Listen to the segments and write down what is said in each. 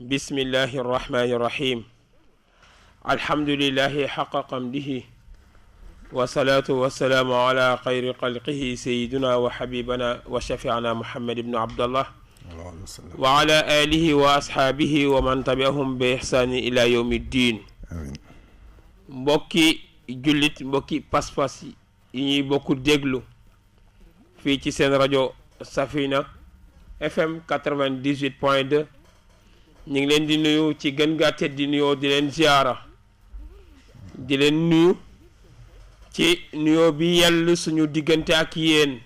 bismillahi irrahmani irrahim alhamdulillahi xaqa qamdihi wasalaatu wasalaamu ala xayri xalqihi sayiduna wa xabibana wa shafiana muhammad ibnu abdallah wa ala alihi wa ashaabihi wa man tabiahum bi ihsaani ila yawmi ddin. mbokki jullit mbokki pas-pas yi ñuy bokk déglu fii ci seen rajo Safina FM 98.2 ñu ngi leen di nuyu ci gën gaa tedd di nuyoo di leen ziyaara di leen nuyu ci nuyoo bi yell suñu diggante ak yéen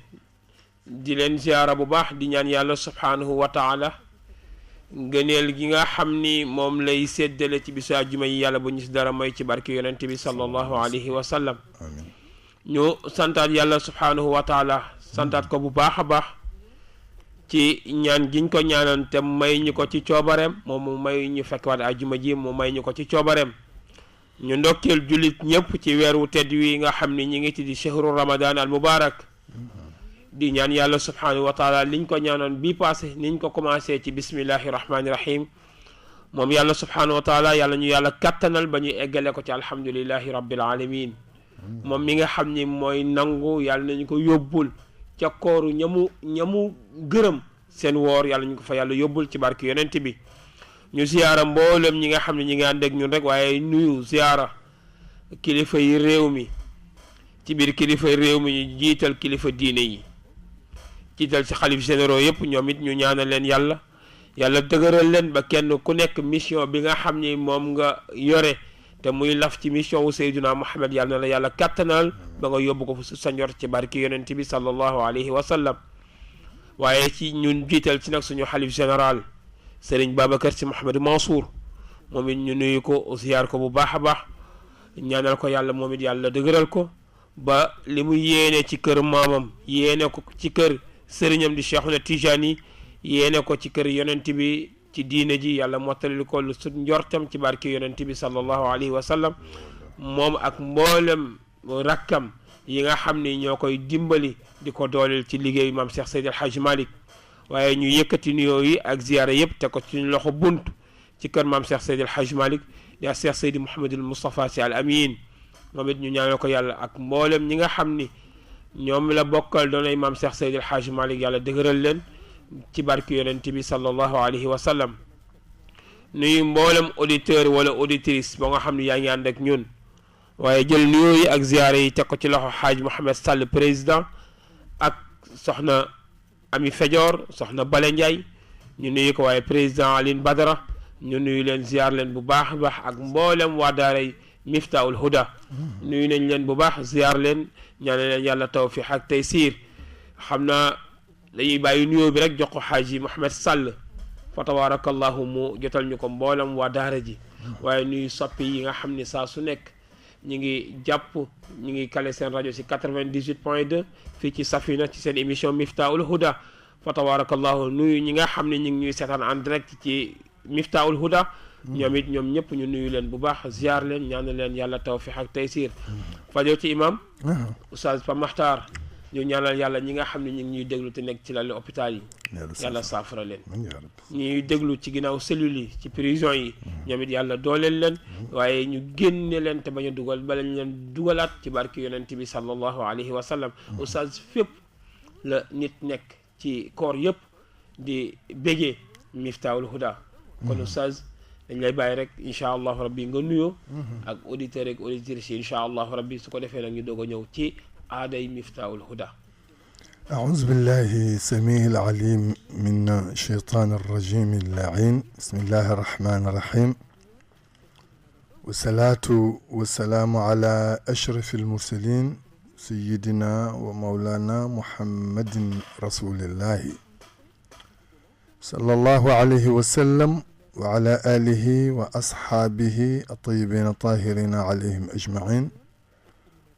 di leen ziyaara bu baax di ñaan yàlla subhaanahu wa taala ngëneel gi nga xam ni moom lay séddale ci bisu àjjuma yi yàlla bu ñu si dara may ci barke yonent bi sallallahu alayhi wa sallam. amiin ñu santaat yàlla subhaanahu wa taala santaat ko bu baax a baax ci ñaan giñ ko ñaanoon te may ñu ko ci coobareem moom mu may ñu fekkwaat àjjuma ji mu may ñu ko ci coobareem. ñu ndokkeel jullit ñëpp ci weeru tedd wi nga xam ni ñi ngi tuddi shahru ramadan al mubarak di ñaan yàlla subhanahu wa taala liñ ko ñaanoon bii passé niñ ko commencé ci bismillahi rahmani rahim moom yàlla subhanahu wa taala yàlla ñu yàlla kattanal ba ñu eggale ko ci alhamdulillahi rabbil alamin moom mi nga xam ni mooy nangu yàlla nañu ko yóbbul ca kooru ñamu gërëm seen woor yàlla ñu ko fa yàlla yóbbul ci barke yonent bi. ñu ziyaara mboolem ñi nga xam ne ñi ngi ànd ak ñun rek waaye nuyu ziyaara kilifa yi réew mi ci biir kilifa yi réew mi ñu jiital kilifa diine yi jiital ci xalif généraux yëpp ñoom it ñu ñaanal leen yàlla dëgëral leen ba kenn ku nekk mission bi nga xam ni moom nga yore te muy laf ci mission wu Seydina Muhammad yàlla na la yàlla kattanal ba nga yóbbu ko fu sa njort ci barki yonent bi sallallahu alayhi wa sallam waaye ci ñun jiital ci nag suñu xalif général Sëriñ Babacar Sy Mouhamadou Mansour moom it ñu nuyu ko ziyaar ko bu baax a baax ñaanal ko yàlla moom it yàlla dëgëral ko ba li mu yéene ci kër maamam yéene ko ci kër sëriñam di Cheikhuna Tijani yéene ko ci kër yonent bi ci diine ji yàlla mottalil ko lu sut njortam ci barke yonent bi sallallahu alayhi wa sallam moom ak mboolem rakkam yi nga xam ni ñoo koy dimbali di ko dooleel ci liggéey maam Cheikh Seydi El Hadji Malick waaye ñu yëkkati nuyoo yi ak ziyaara yëpp te ko ci loxo bunt ci kër maam Cheikh Seydi El Hadji Malick di ak Cheikh Seydi Mouhamadul Moustapha Sy Al Amin moom it ñu ñaanal ko yàlla ak mboolem ñi nga xam ni ñoom la bokkal doonay maam Cheikh Seydi El Hadji Malick yàlla dëgëral leen ci barke yonent bi sallallahu alayhi wa sallam nuyu mboolem auditeur wala auditrice ba nga xam ne yaa ngi ànd ak ñun waaye jël nuyoo yi ak ziyaara yi teg ko ci loxo Haaj Mouhamed Sall président ak soxna Ami Fejoor soxna Bale Ndiaye ñu nuyu ko waaye président Aline Badara ñu nuyu leen ziar leen bu baax a baax ak mboolem waa daaray Miftaahul Huda nuyu nañ leen bu baax ziar leen ñaanal leen yàlla tawfiq ak taysiir xam naa dañuy bàyyi nuyoo bi rek jox ko Xaaji Mouhamed Sall fa tabarakallahu mu jotal ñu ko mboolem waa daara ji waaye nuyu soppi yi nga xam ni saa su nekk ñu ngi jàpp ñu ngi kale seen rajo si 98.2 fii ci Safina ci seen émission Miftaahul Huda fa tabarakallahu nuyu ñi nga xam ne ñu ngi ñuy seetaan en direct ci Miftaahul Huda ñoom it ñoom ñëpp ñu nuyu leen bu baax ziar leen ñaanal leen yàlla tawfiq ak taysiir fajo ci imam Oustaz Pa Makhtar ñu ñaanal yàlla ñi nga xam ne ñu ngi ñuy déglu te nekk ci lali hôpital yi yàlla saafara leen ñuy déglu ci ginnaaw cellules yi ci prison yi ñoom it yàlla dooleel leen waaye ñu génne leen te bañ a dugal bala ñu leen dugalaat ci barke yonent bi sallallahu alayhi wa sallam oustaz fépp la nit nekk ci koor yëpp di bégee Miftaahul Huda kon oustaz dañ lay bàyyi rek incha allahu rabbi nga nuyoo ak auditeurs ak auditrices yi incha allahu rabbi su ko defee nag ñu doog a ñëw ci aaday Miftaahul Huda. أعوذ بالله السميع العليم من الشيطان الرجيم اللعين بسم الله الرحمن الرحيم والصلاة والسلام على أشرف المرسلين سيدنا ومولانا محمد رسول الله صلى الله عليه وسلم وعلى آله وأصحابه الطيبين الطاهرين عليهم أجمعين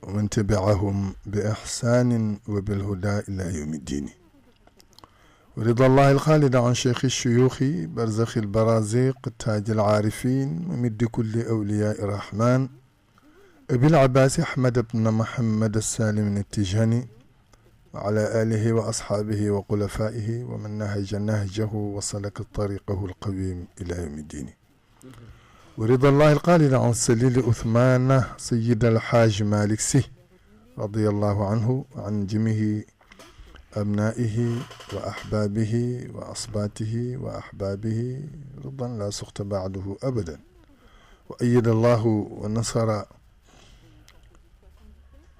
ومن تبعهم بإحسان وبالهدى إلى يوم الدين ورضا الله الخالد عن شيخ الشيوخ برزخ البرازيق تاج العارفين ومد كل أولياء الرحمن أبي العباس أحمد بن محمد السالم التجاني وعلى آله وأصحابه وخلفائه ومن نهج نهجه وسلك طريقه القويم إلى يوم الدين. ورضا الله القائل عن سليل عثمان سيد الحاج مالك سي رضي الله عنه وعن جميع أبنائه وأحبابه وأصباته وأحبابه رضا لا سخط بعده أبدا. وأيد الله ونصر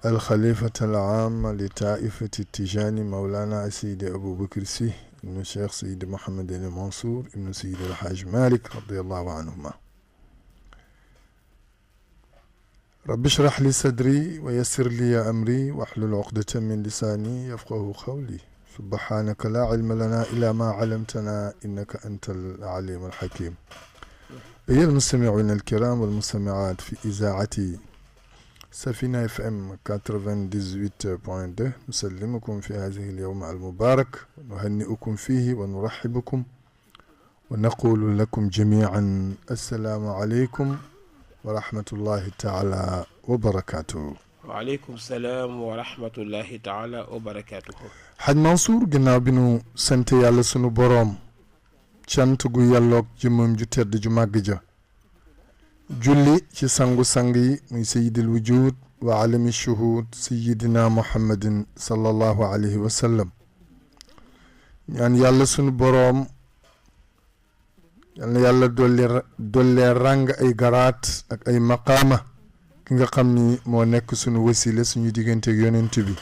الخليفة العام لطائفة التجاني مولانا سيد أبو بكر سي ابن الشيخ سيد محمد المنصور ابن سيد الحاج مالك رضي الله عنهما. رب اشرح لي صدري ويسر لي أمري واحلل عقدة من لساني يفقه قولي. سبحانك لا علم لنا إلا ما علمتنا إنك أنت العليم الحكيم. أيها المستمعون الكرام والمستمعات في إذاعة سفينة FM 98.2 نسلمكم في هذه اليوم المبارك ونهنئكم فيه ونرحبكم ونقول لكم جميعا السلام عليكم ورحمة الله تعالى وبركاته. وعليكم السلام ورحمة الله تعالى وبركاته. حاج منصور ginnaaw bi nu sant yàlla sunu boroom cant gu yàlloog jëmmam ju tedd ju màgg ja julli ci sangu-sang yi muy sayidil wujud wa alami shuhud sayidina muhammadin sallallahu alayhi wa sallam ñaan yàlla sunu boroom yal na yàlla dollee ràng ay garaat ak ay maqaama ki nga xam ni moo nekk sunu wasila suñu diggante ak yonent bi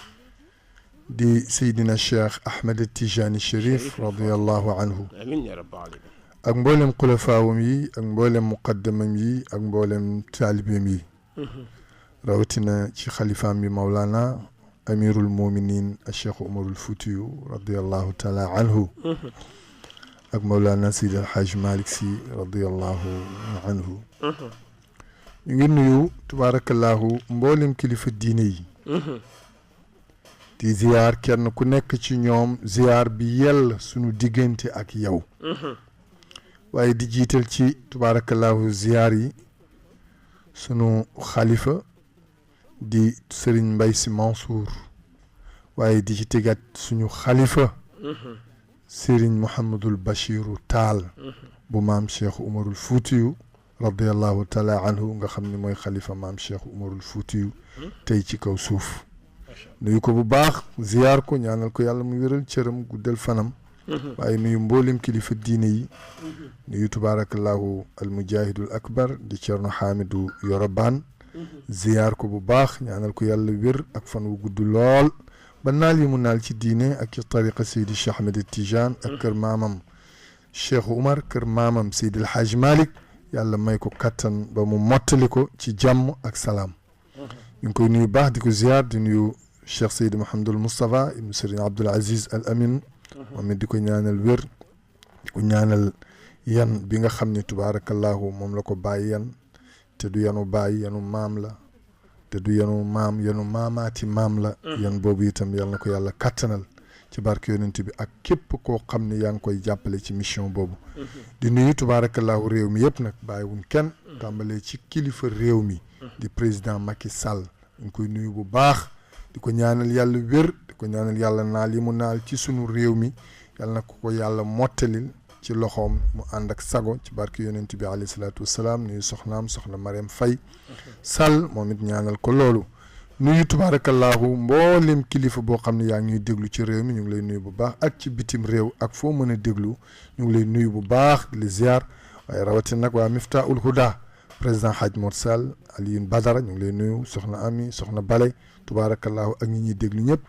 di Seydina Cheikh Ahmed Tijani Cherif radiyallahu anhu amiin yaa rabbal aalamiin ak mboolem xulafaawam yi ak mboolem muqaddamam yi ak mboolem taalibeem yi rawatina ci xalifaam bi Mawlana amirul muminin Cheikh Umarul Fuutiyu radiyallahu taala anhu ak Mawlana Seydi Alxaaj Malik Si radiyallahu anhu ñu ngi nuyu tubaarakallahu mboolem kilifa diine yi di ziyaar kenn ku nekk ci ñoom ziyaar bi yell sunu diggante ak yow waaye di jiital ci tubaarakallahu ziyaar yi sunu xalifa di Serigne Mbaye Sy Mansour waaye di ci tegaat suñu xalifa Serigne Mouhamadul Bachiru Taal bu maam Cheikh Umarul Fuutiyu radiyallahu taala anhu nga xam ne mooy xalifa maam Cheikh Umarul Fuutiyu tey ci kaw suuf nuyu ko bu baax ziyaar ko ñaanal ko yàlla mu wéral cëram guddal fanam waaye nuyu mboolem kilifa diine yi nuyu tubaarakallahu al mujahidul akbar di Cerno Hamidou Yorobaan ziyaar ko bu baax ñaanal ko yàlla wér ak fan wu gudd lool ba naal yi mu naal ci diine ak ci tariqa Seydi Cheikh Ahmed Tidiane ak kër maamam Cheikh Oumar kër maamam Seydi El Hadj Malick yàlla may ko kattan ba mu mottali ko ci jàmm ak salaam ñu ngi koy nuyu baax di ko ziyaar di nuyu Cheikh Seydi Mouhamadul Moustapha ibnu Serigne Abdoul Aziz Al Amin moom it di ko ñaanal wér di ko ñaanal yan bi nga xam ne tubaarakallahu moom la ko bàyyi yan te du yanu bàyyi yanu maam la te du yanu maam yanu maamaati maam la yan boobu itam yal na ko yàlla kattanal ci barke yonent bi ak képp koo xam ne yaa ngi koy jàppale ci mission boobu di nuyu tubaarakallahu réew mi yëpp nag bàyyiwuñ kenn tàmbalee ci kilifa réew mi di président Macky Sall ñu ngi koy nuyu bu baax di ko ñaanal yàlla wér di ko ñaanal yàlla naal yi mu naal ci sunu réew mi yal na ko yàlla mottalil ci loxoom mu ànd ak sago ci barke yonent bi alayhi salaatu wasalaam nuyu soxnaam soxna Mariam Faye Sall moom it ñaanal ko loolu nuyu tubaarakallahu mboolem kilifa boo xam ne yaa ngi ñuy déglu ci réew mi ñu ngi lay nuyu bu baax ak ci bitim réew ak foo mën a déglu ñu ngi lay nuyu bu baax di la ziar waaye rawatina nag waa Miftaahul Huda président Hadj Mor Sall Alioune Badara ñu ngi lay nuyu soxna Ami soxna Balay tubaarakallahu ak ñi ñuy déglu ñëpp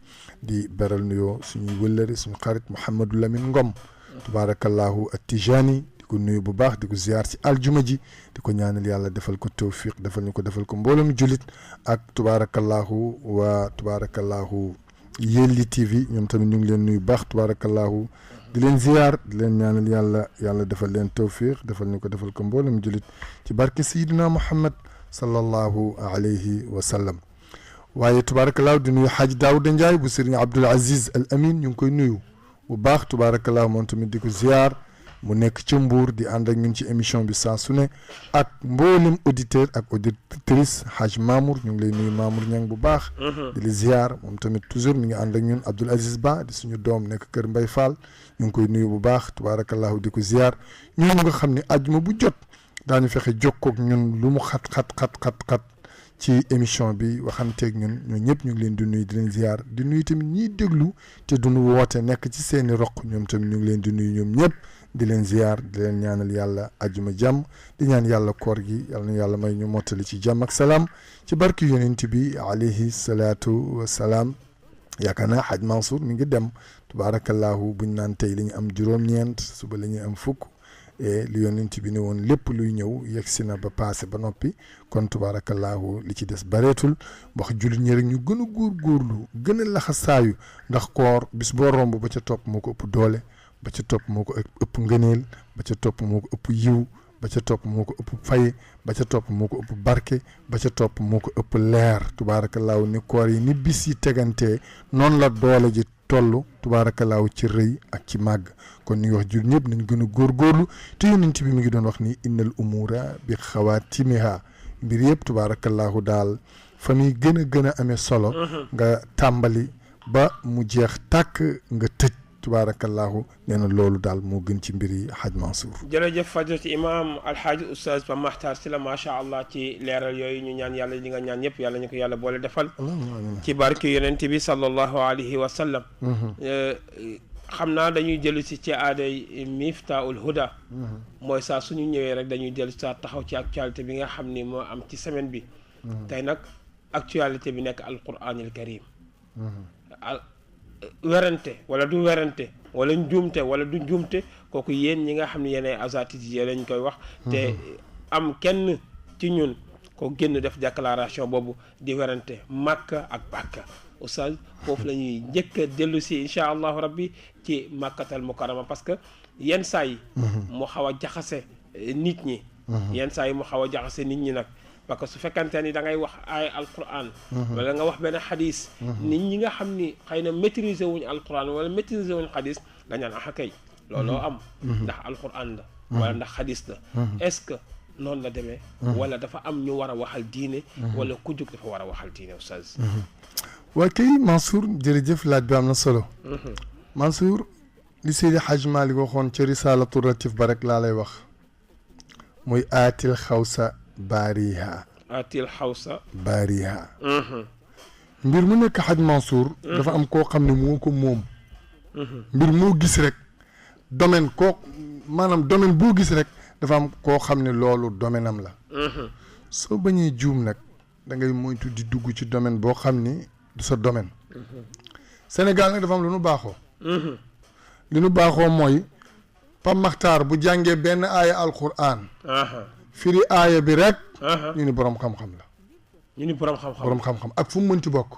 di beral nuyoo suñuy wëllëri suñu xarit Mouhamadou Lamine Ngom tubaarakallahu at-Tijani di ko nuyu bu baax di ko ziar ci aljuma ji di ko ñaanal yàlla defal ko tawfiq defal ñu ko defal ko mboolem julit ak tubaarakallahu waa tubaarakallahu Yelli TV ñoom tamit ñu ngi leen nuyu baax tubaarakallahu di leen ziar di leen ñaanal yàlla defal leen tawfiq defal ñu ko defal ko mboolem julit ci barke Seydina Muhammad sallallahu alayhi wa sallam waaye tubaarakallahu di nuyu Hadj Daouda Ndiaye bu Serigne Abdoul Aziz Al Amin ñu ngi koy nuyu bu baax tubaarakallahu moom tamit di ko ziar mu nekk ca Mbour di ànd ak ñun ci émission bi saa su ne ak mboolem auditeur ak auditrice Hadj Mamour ñu ngi lay nuyu Mamour Niang bu baax di li ziar moom tamit toujours mi ngi ànd ak ñun Abdoul Aziz Ba di suñu doom nekk Kër Mbay Fall ñu ngi koy nuyu bu baax tubaarakallahu di ko ziar ñun nga xam ne àjjuma bu jot daañu fexe jokkoog ñun lu mu xat ci émission bi waxanteeg ñun ñoo ñëpp ñu ngi leen di nuyu di leen ziar di nuyu tamit ñiy déglu te duñu woote nekk ci seeni roq ñoom tamit ñu ngi leen di nuyu ñoom ñëpp di leen ziar di leen ñaanal yàlla ajjuma jàmm di ñaan yàlla koor gi yàlla na yàlla may ñu mottali ci jàmm ak salaam ci barki yonent bi alayhi salaatu wasalaam yaakaar naa Hadj Mansour mi ngi dem tubaarakallahu buñ naan tey li ñu am juróom-ñeent suba la ñuy am fukk li yonent bi ne woon lépp luy ñëw yegg si na ba passé ba noppi kon tubaarakallahu li ci des bareetul wax jullit ñi rek ñu gën a góorgóorlu gën a laxasaayu ndax koor bis boo romb ba ca topp moo ko ëpp doole ba ca topp moo ko ëpp ngëneel ba ca topp moo ko ëpp yiw ba ca topp moo ko ëpp fay ba ca topp moo ko ëpp barke ba ca topp moo ko ëpp leer tubaarakallahu ni koor yi ni bis yi tegantee noonu la doole ji toll tubaarakallahu ci rëy ak ci màgg kon ñu ngi wax jur ñëpp nañ gën a góorgóorlu te yonent bi mi ngi doon wax ni innal umura bi xawaatimiha mbir yëpp tubaarakallahu daal fa muy gën a amee solo nga tàmbali ba mu jeex tàkk nga tëj tubaarakallahu nee na loolu daal moo gën ci mbir yi Hadj Mansour jërëjëf fajoti imam alhaaji oustaz Pape Makhtar Sylla macha allah ci leeral yooyu ñu ñaan yàlla li nga ñaan yëpp yàlla ñu ko yàlla boole defal ci barke yonent bi sallallahu alayhi wa sallam xam naa dañuy jëlu si ci aaday Miftaahul Huda mooy saa suñu ñëwee rek dañuy dellu saa taxaw ci actualité bi nga xam ni moo am ci semaine bi tey nag actualité bi nekk alquranil karim werante wala du werante wala njuumte wala du njuumte kooku yéen ñi nga xam ne yéenay asatis yi lañ koy wax te am kenn ci ñun ko génn def déclaration boobu di werante Makka ak Bakka oustaz foofu la ñuy njëkk a dellu si incha allahu rabbi ci Makkatal Mukarrama parce que yenn saa yi mu xaw a jaxase nit ñi yenn saa yi mu xaw a jaxase nit ñi nag parce que su fekkante ni da ngay wax ay alquran wala nga wax benn xadis nit ñi nga xam ni xëy na maîtriser wuñ alquran wala maîtriser wuñ xadis dañaan axa kay looloo am ndax alquran la wala ndax xadis la est-ce que noonu la demee wala dafa am ñu war a waxal diine wala ku jóg dafa war a waxal diine oustaz waa kay Mansour jërëjëf laaj bi am na solo Mansour li Seydi Hadj Malick waxoon ci risalatu ratif ba rek laa lay wax muy aatil xawsa baariha atil xawsa baariha mbir mu nekk Hadj Mansour dafa am koo xam ne moo ko moom mbir moo gis rek domaine koo maanaam domaine boo gis rek dafa am koo xam ne loolu domaine am la soo bañee juum nag da ngay moytu di dugg ci domaine boo xam ni du sa domaine Sénégal nag dafa am lu nu baaxoo li nu baaxoo mooy Pape Makhtar bu jàngee benn aaya alquran firi aaya bi rek ñu ni borom xam-xam la ñu ni borom xam-xam ak fu mu mënti bokk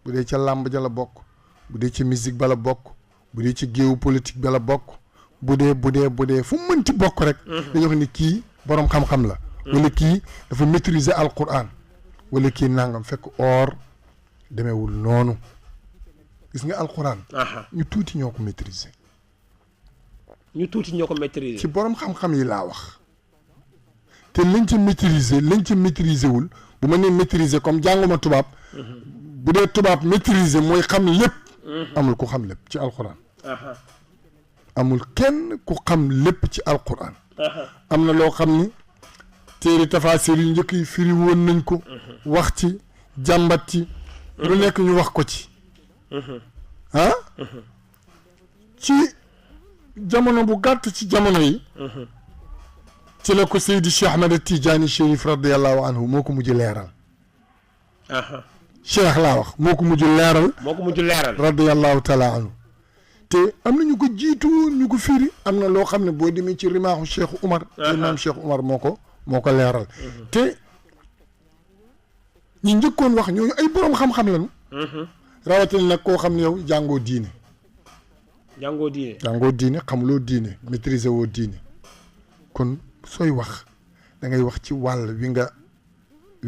bu dee ca làmb ja la bokk bu dee ci musique ba la bokk bu dee ci géewu politique ba la bokk bu dee fu mu mënti bokk rek dañoo xam ni kii borom xam-xam la wala kii dafa maîtriser alquran wala kii nangam fekk or demeewul noonu gis nga alquran ñu tuuti ñoo ko maîtriser ci borom xam-xam yi laa wax te lañ ci maîtriser wul bu ma nee maîtriser comme jànguma tubaab bu dee tubaab maîtriser mooy xam lépp amul ku xam lépp ci alquran amul kenn ku xam lépp ci alquran am na loo xam ni téere tafaasir yu njëkk yi firi woon nañ ko wax ci jàmbat ci lu nekk ñu wax ko ci ci jamono bu gàtt ci jamono yi ci la ko Seydi Cheikh Ahmed Tidiane Chérif radiallahu anhu moo ko mujj leeral cheikh laa wax moo ko mujj leeral radiallahu taala anhu te am na ñu ko jiitu ñu ko firi am na loo xam ne boo demee ci rimaaxu Cheikh Umar imam Cheikh Umar moo ko leeral te ñi njëkkoon wax ñooñu ay borom xam-xam lañu rawatina nag koo xam ne yow jàngoo diine xamuloo diine maîtriser woo diine kon sooy wax da ngay wax ci wàll wi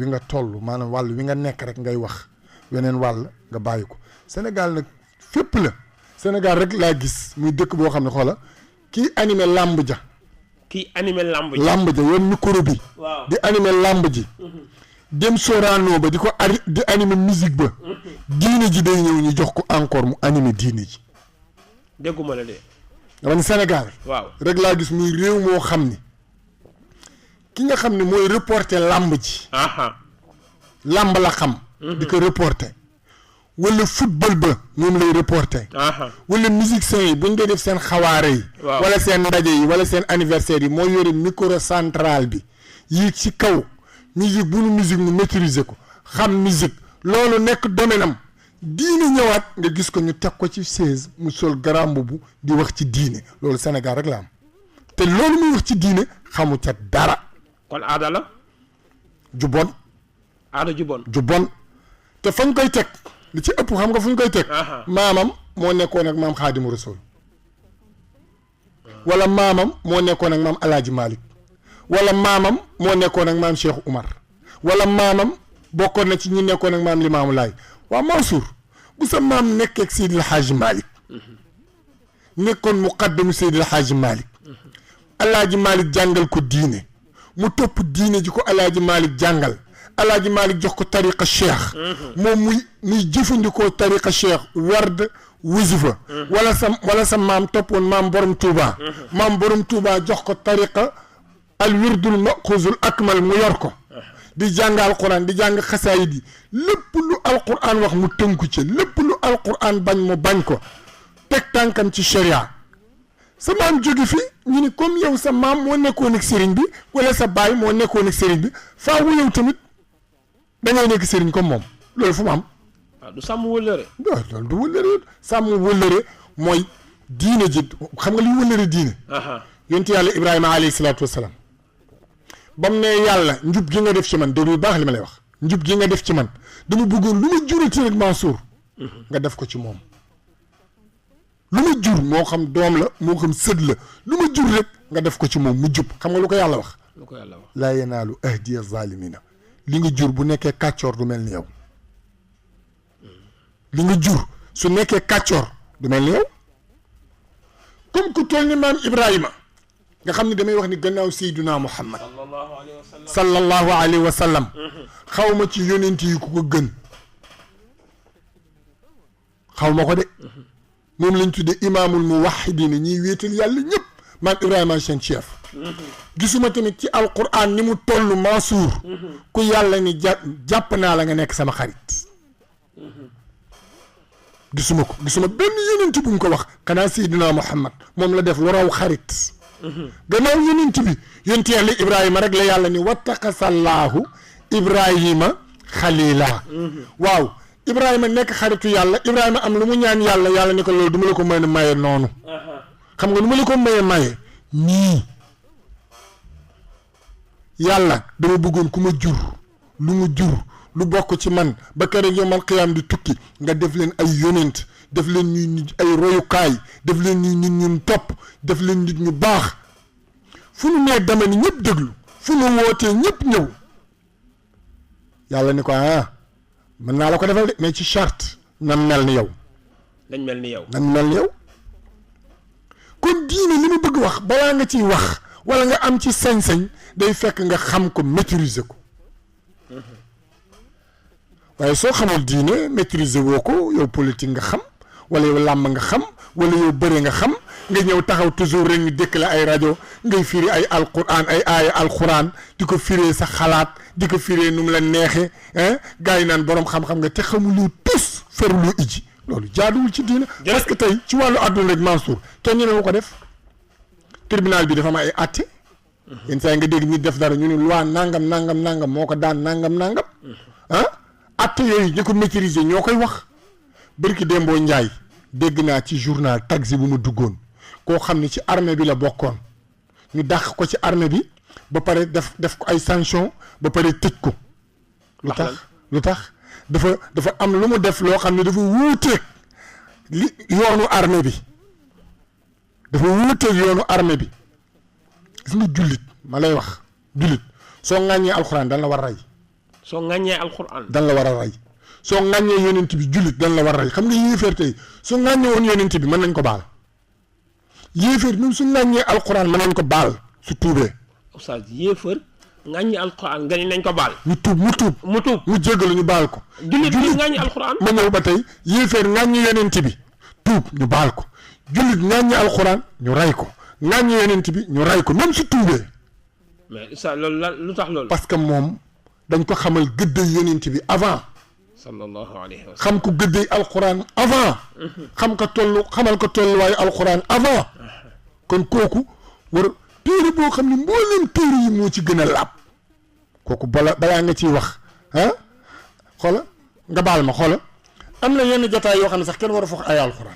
nga toll maanaam wàll wi nga nekk rek ngay wax weneen wàll nga bàyyi ko Sénégal nag fépp la Sénégal rek laa gis muy dëkk boo xam ne xoola kii animé làmb ja. kii animé làmb ji. làmb ja yoon micro bi. waaw di animé làmb ji. dem Sorano ba di ko di animé musique ba. diine ji day ñëw ñu jox ko encore mu animé diine ji. dégguma la de. dama ni Sénégal. waaw rek laa gis muy réew moo xam ni ki nga xam ne mooy reporter làmb ji. làmb la xam. di ko reporter. wala football ba moom lay reporter. wala musiciens yi buñ dee def seen xawaare yi. wala seen ndaje yi wala seen anniversaire yi moo yore micro central bi yi ci kaw musique bu nu musique mu maîtriser ko xam musique loolu nekk domaine am diine ñëwaat nga gis ko ñu teg ko ci 16 mu sol garam bu di wax ci diine loolu Sénégal rek la am te loolu muy wax ci diine xamu ca dara. kon aada la. ju bon. aada ju bon. ju bon te fañ koy teg. li ci ëpp xam nga fu ñu koy teg. maamam moo nekkoon ak maam Xaadimu Rasuul wala maamam moo nekkoon ak maam Alaaji Malick wala maamam moo nekkoon ak maam Cheikh Oumar wala maamam bokkoon na ci ñi nekkoon ak maam Limaamu Laay waaw Mansour bu sa maam nekkee ak Seydil Hadji Malick nekkoon muqaddamu Seydil Hadji Malick Alaaji Malick jàngal ko diine mu topp diine ji ko Alaaji Malick jàngal Alaaji Malick jox ko tariqa cheikh moom muy jëfandikoo tariqa cheikh werd wasifa wala sa maam toppoon maam borom Touba maam borom Touba jox ko tariqa al wirdul maxuzul akmal mu yor ko di jàng alquran di jàng xasaayid yi lépp lu alquran wax mu tënku ci lépp lu alquran bañ mu bañ ko teg tànkam ci sharia sa maam jóge fi ñu ni comme yow sa maam moo nekkoon ak sëriñ bi wala sa baay moo nekkoon ak sëriñ bi faawu yow tamit da ngay nekk sëriñ comme moom loolu fu mu am. waaw du sàmm wëllëre. waaw loolu du wëllëre sàmm wëllëre mooy diine ji xam nga li wëllëre diine. yonent yàlla Ibrahima alayhi salaatu wasalaam ba mu ne yàlla njub gi nga def ci man déglu baax li ma lay wax njub gi nga def ci man dama bëggoon lu ma jurati rek Mansour nga def ko ci moom lu ma jur moo xam doom la moo xam sët la lu ma jur rek nga def ko ci moom mu jub xam nga lu ko yàlla wax. lu ko yàlla wax laa yanaalu ahdiya zaalimina li nga jur bu nekkee kàccoor du mel ni yow li nga jur su nekkee kàccoor du mel ni yow comme ku toll ni maam Ibrahima nga xam ne damay wax ni gannaaw Seydina Muhammad sallallahu alayhi wa sallam xaw ma ci yonent yi ku ko gën xaw ma ko de moom lañ tuddee imaamul muwahhidin ñiy wéetal yàlla ñëpp maam Ibrahima seen chef gisuma tamit ci alquran ni mu toll Mansour ku yàlla ni jàpp naa la nga nekk sama xarit gisuma ko gisuma benn yonent bu ñu ko wax xanaa Seydina Muhammad moom la def lu raw xarit gannaaw yonent bi yonent yàlla Ibrahima rek la yàlla ni wattaqasallaahu Ibrahima xalila waaw Ibrahima nekk xaritu yàlla Ibrahima am lu mu ñaan yàlla yàlla ni ko loolu du ma la ko mën a maye noonu xam nga nu ma la ko maye nii yàlla dama bëggoon ku ma jur lu mu jur lu bokk ci man ba keroog yawmal qiyaam di tukki nga def leen ay yonent def leen ñuy nit ay royukaay def leen ñuy nit ñun topp def leen nit ñu baax fu nu nee dama ni ñëpp déglu fu nu wootee ñëpp ñëw yàlla ni ko mën naa la ko defal de mais ci charte nan mel ni yow. nañ mel ni yow. nan mel ni yow kon diine li mu bëgg wax balaa nga ciy wax wala nga am ci sañ-sañ day fekk nga xam ko maîtriser ko waaye soo xamul diine maîtriser woo ko yow politique nga xam wala yow làmb nga xam wala yow bëre nga xam nga ñëw taxaw toujours rek ñu dëkk la ay rajo ngay firi ay alquran ay aaya alquran di ko firee sa xalaat di ko firee nu mu la neexee gars yi naan borom xam-xam nga te xamuloo tus feruloo iji loolu jaaduwul ci diine parce que tey ci wàllu àdduna rek Mansour kenn ñu ne ko def tribunal bi dafa am ay àtte yenn saa yi nga dégg nit def dara ñu ne loi nangam moo ko daan nangam àtte yooyu ñu ko maîtriser ñoo koy wax bërki Dembo Njaay dégg naa ci journal taxi bu mu duggoon koo xam ne ci armée bi la bokkoon ñu dàq ko ci armée bi ba pare def ko ay sanction ba pare tëj ko lu tax dafa am lu mu def loo xam ne dafa wuuteeg li yoonu armée bi dafa wuuteeg yoonu armée bi gis nga jullit ma lay wax jullit soo ŋàññee alxuraan dan la war a rey soo ŋàññee alxuraan dan la war a rey soo ŋàññee yonent bi jullit dan la war a rey xam nga yéeféer tey soo ŋàññee woon yonent bi mën nañ ko baal yéeféer même su ŋàññee alquran mën nañ ko baal su tuubee. oustaz yéefar ŋàññi alquran nga ni nañ ko baal. mu tuub mu jéggalu ñu baal ko. jullit bi ŋàññi alquran. ma ñëw ba tey yéeféer ŋàññi yonent bi tuub ñu baal ko jullit ŋàññi alquran ñu rey ko ŋàññi yonent bi ñu rey ko même su tuubee. mais oustaz loolu la lu tax loolu. parce que moom dañ ko xamal gëddëy yonent bi avant. sallallahu alayhi wa sallam. xam ko gëddëy alquran avant. xamal ko tolluwaayu alquran avant. kon kooku war téere boo xam ne mbooleem téere yi moo ci gën a laab kooku balaa nga ciy wax ah xoola nga baal ma xoola am na yenn jotaay yoo xam ne sax kenn war a foog ay alquran.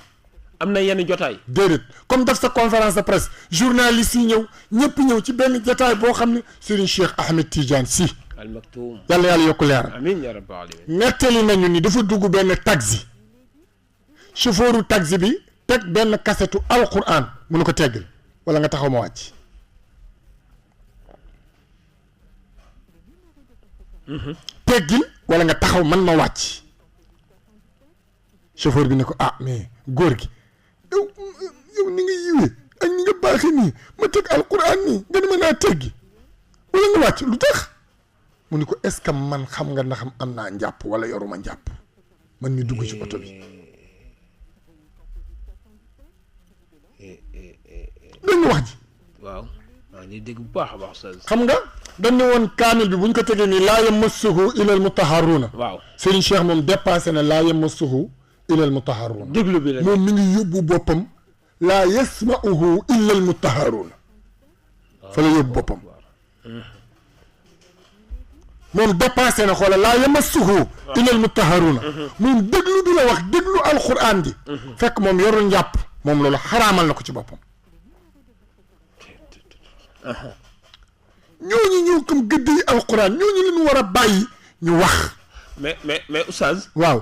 am na yenn jotaay. déedéet comme def sa conférence de presse journaliste yi ñëw ñëpp ñëw ci benn jotaay boo xam ne Serigne Cheikh Ahmed Tidiane Sy. al maktoum. yàlla yokk leeram. amiin yaa rabbal aalamiin. nettali nañu ni dafa dugg benn taxi chauffeuru taxi bi teg benn kasetu alquran mu ne ko teggal wala nga taxaw ma wàcc. teggil wala nga taxaw man ma wàcc. chauffeur bi ne ko ah mais góor gi yow ni nga yiwee ak ni nga baaxee nii ma teg alquran nii nga ne ma naa teggi wala nga wàcc lu tax mu ni ko est-ce que man xam nga ndax am naa njàpp wala yoruma njàpp man mi dugg ci oto bi dégg nga wax ji. waaw maa ngi dégg bu baax a baax. xam nga dañ ne woon kaamil bi bu ñu ko tegee nii laa yamassuhu ilal mutahharuuna. waaw Serigne Cheikh moom dépassé na laa yamassuhu ilal mutahharuuna. déglu bi la moom mi ngi yóbbu boppam laa yasma'uhu illal mutahharuuna. fa la yóbbu boppam. moom dépassé na xoolal laa yamassuhu illal mutahharuuna. moom déglu bi la wax déglu alquran ji. fekk moom yorul njàpp moom loolu xaraamal na ko ci boppam. ñooñu ñëw comme gëdd yi alquran ñooñu leen war a bàyyi ñu wax. mais oustaz. waaw.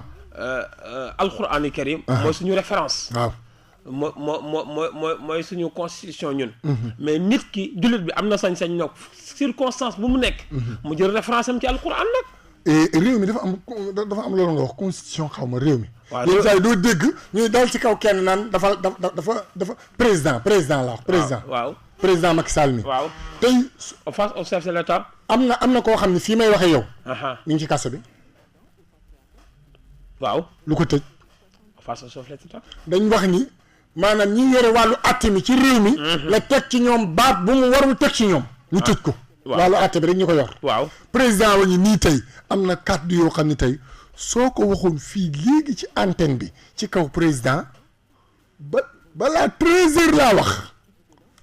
alquran karim. mooy suñu référence. waaw. mooy suñu constitution ñun. mais nit ki jullit bi am na sañ-sañ nag circonstance bu mu nekk. mu jël référence am ci alquran nag. réew mi dafa am loolu nga wax constitution xaw ma réew mi. waaw yenn saa yi doo dégg ñuy daal ci kaw kenn naan dafa président la wax. président waaw. président Macky Sall mi. waaw tey. face au chef de l'État. am na koo xam ne fii may waxee yow. mi ngi ci kaso bi. waaw lu ko tëj. face au chef de l'État. dañ wax ni maanaam ñi yore wàllu àtte mi ci réew mi. la teg ci ñoom baat bu mu warul teg ci ñoom. ñu tëj ko. wàllu àtte bi rek ñu ko yor. waaw président wa ñu nii tey am na kàddu yoo xam ne tey soo ko waxoon fii léegi ci antenne bi ci kaw président balaa 13h laa wax.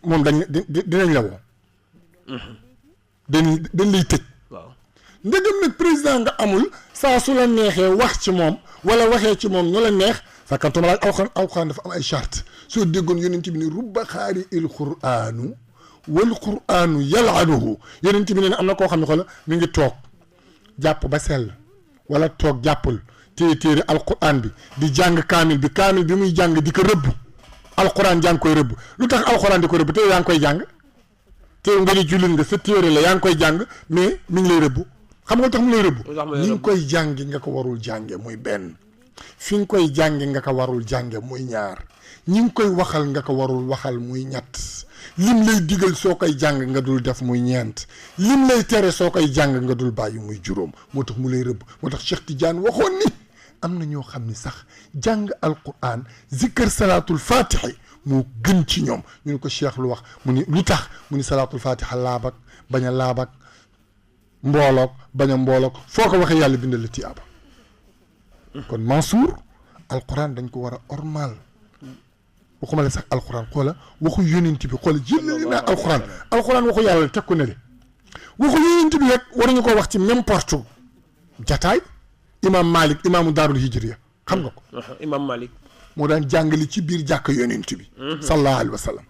moom dinañ la woo. dañ lay tëj. waaw ndegam nag président nga amul saa su la neexee wax ci moom wala waxee ci moom ñu la neex fekkantuma laaj alxuraan dafa am ay charte soo déggoon yonent bi ne rubba xaari il quraanu wal quraanu yalanuhu yonent bi ne am na koo xam ne xoolal mi ngi toog jàpp ba sell wala toog jàppul téere alquran bi di jàng kaamil bi muy jàng di ko rëbb alquran jàng koy rëbb lu tax alquran di ko rëbb te yaa ngi koy jàng te nga ni jullit nga sa téere la yaa ngi koy jàng mais mi ngi lay rëbb xam nga tax mu lay rëbb ni nga koy jàngi nga ko warul jànge muy benn fi nga koy jàngi nga ko warul jànge muy ñaar ñi ngi koy waxal nga ko warul waxal muy ñett lim lay digal soo koy jàng nga dul def muy ñeent lim lay tere soo koy jàng nga dul bàyyi muy juróom moo tax mu lay rëbb moo tax Cheikh Tidiane waxoon ni am na ñoo xam ni sax jàng alquran zikkër salaatul fatihi moo gën ci ñoom ñu ne ko Cheikh lu wax mu ni lu tax mu ni salaatul fatiha laabak bañ a laabak mbooloog bañ a mbooloog foo ko waxee yàlla bindal la tiyaaba kon Mansour alquran dañ ko war a ormal waxuma la sax alquran xoola waxu yonent bi xoola jëlali naa alquran waxu yàlla teg ko ne le waxu yonent bi rek waruñu ko wax ci n'importe jataay imam Malik imaamu daarul hijriya xam nga ko imam Malik moo daan jàngale ci biir jàkk yonent bi sallallahu alayhi wa sallam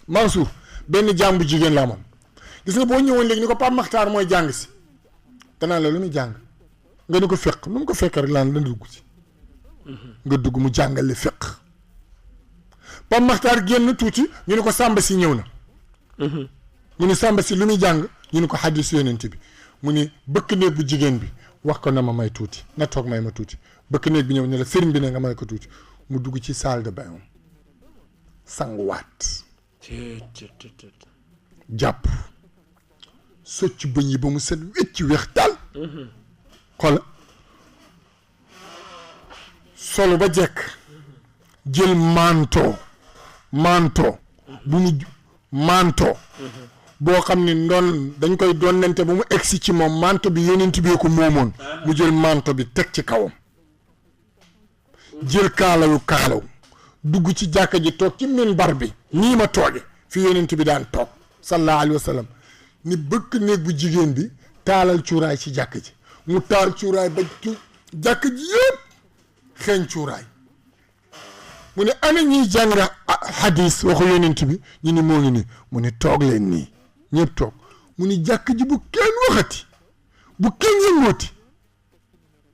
Mansour benn jaam bu jigéen la amoon gis nga boo ñëwoon léegi ni ko Pape Makhtar mooy jàng si danaan la lu muy jàng nga ni ko fiq nu mu ko fekk rek laan la dugg si nga dugg mu jàngale fiq Pape Makhtar génn tuuti ñu ne ko Samba si ñëw na mu ni Samba si lu muy jàng ñu ne ko xadis yonent bi mu ni bëkk néeg bu jigéen bi wax ko na ma may tuuti na toog may ma tuuti bëkk néeg bi ñëw ne la sëriñ bi ne nga may ko tuuti mu dugg ci salle de bain sanguwaat jàpp socc bëñ yi ba mu set wecc weex daal xoola solo ba jekk jël manto bu mu manto boo xam ne ndoon dañ koy donnante ba mu egsi ci moom manto bi yonent bi ko moomoon mu jël manto bi teg ci kawam jël kaalaw dugg ci jàkka ji toog ci minbar bi nii ma tooge fi yonent bi daan toog sallallahu alayhi wa sallam ni bëkk néeg bu jigéen bi taalal cuuraay ci jàkk ji mu taal cuuraay ba jàkk ji yëpp xeeñ cuuraay mu ne ana ñuy jàng hadis waxu yonent bi ñu ni moo ngi nii mu ne toog leen nii ñëpp toog mu ni jàkk ji bu kenn waxati bu kenn yëngooti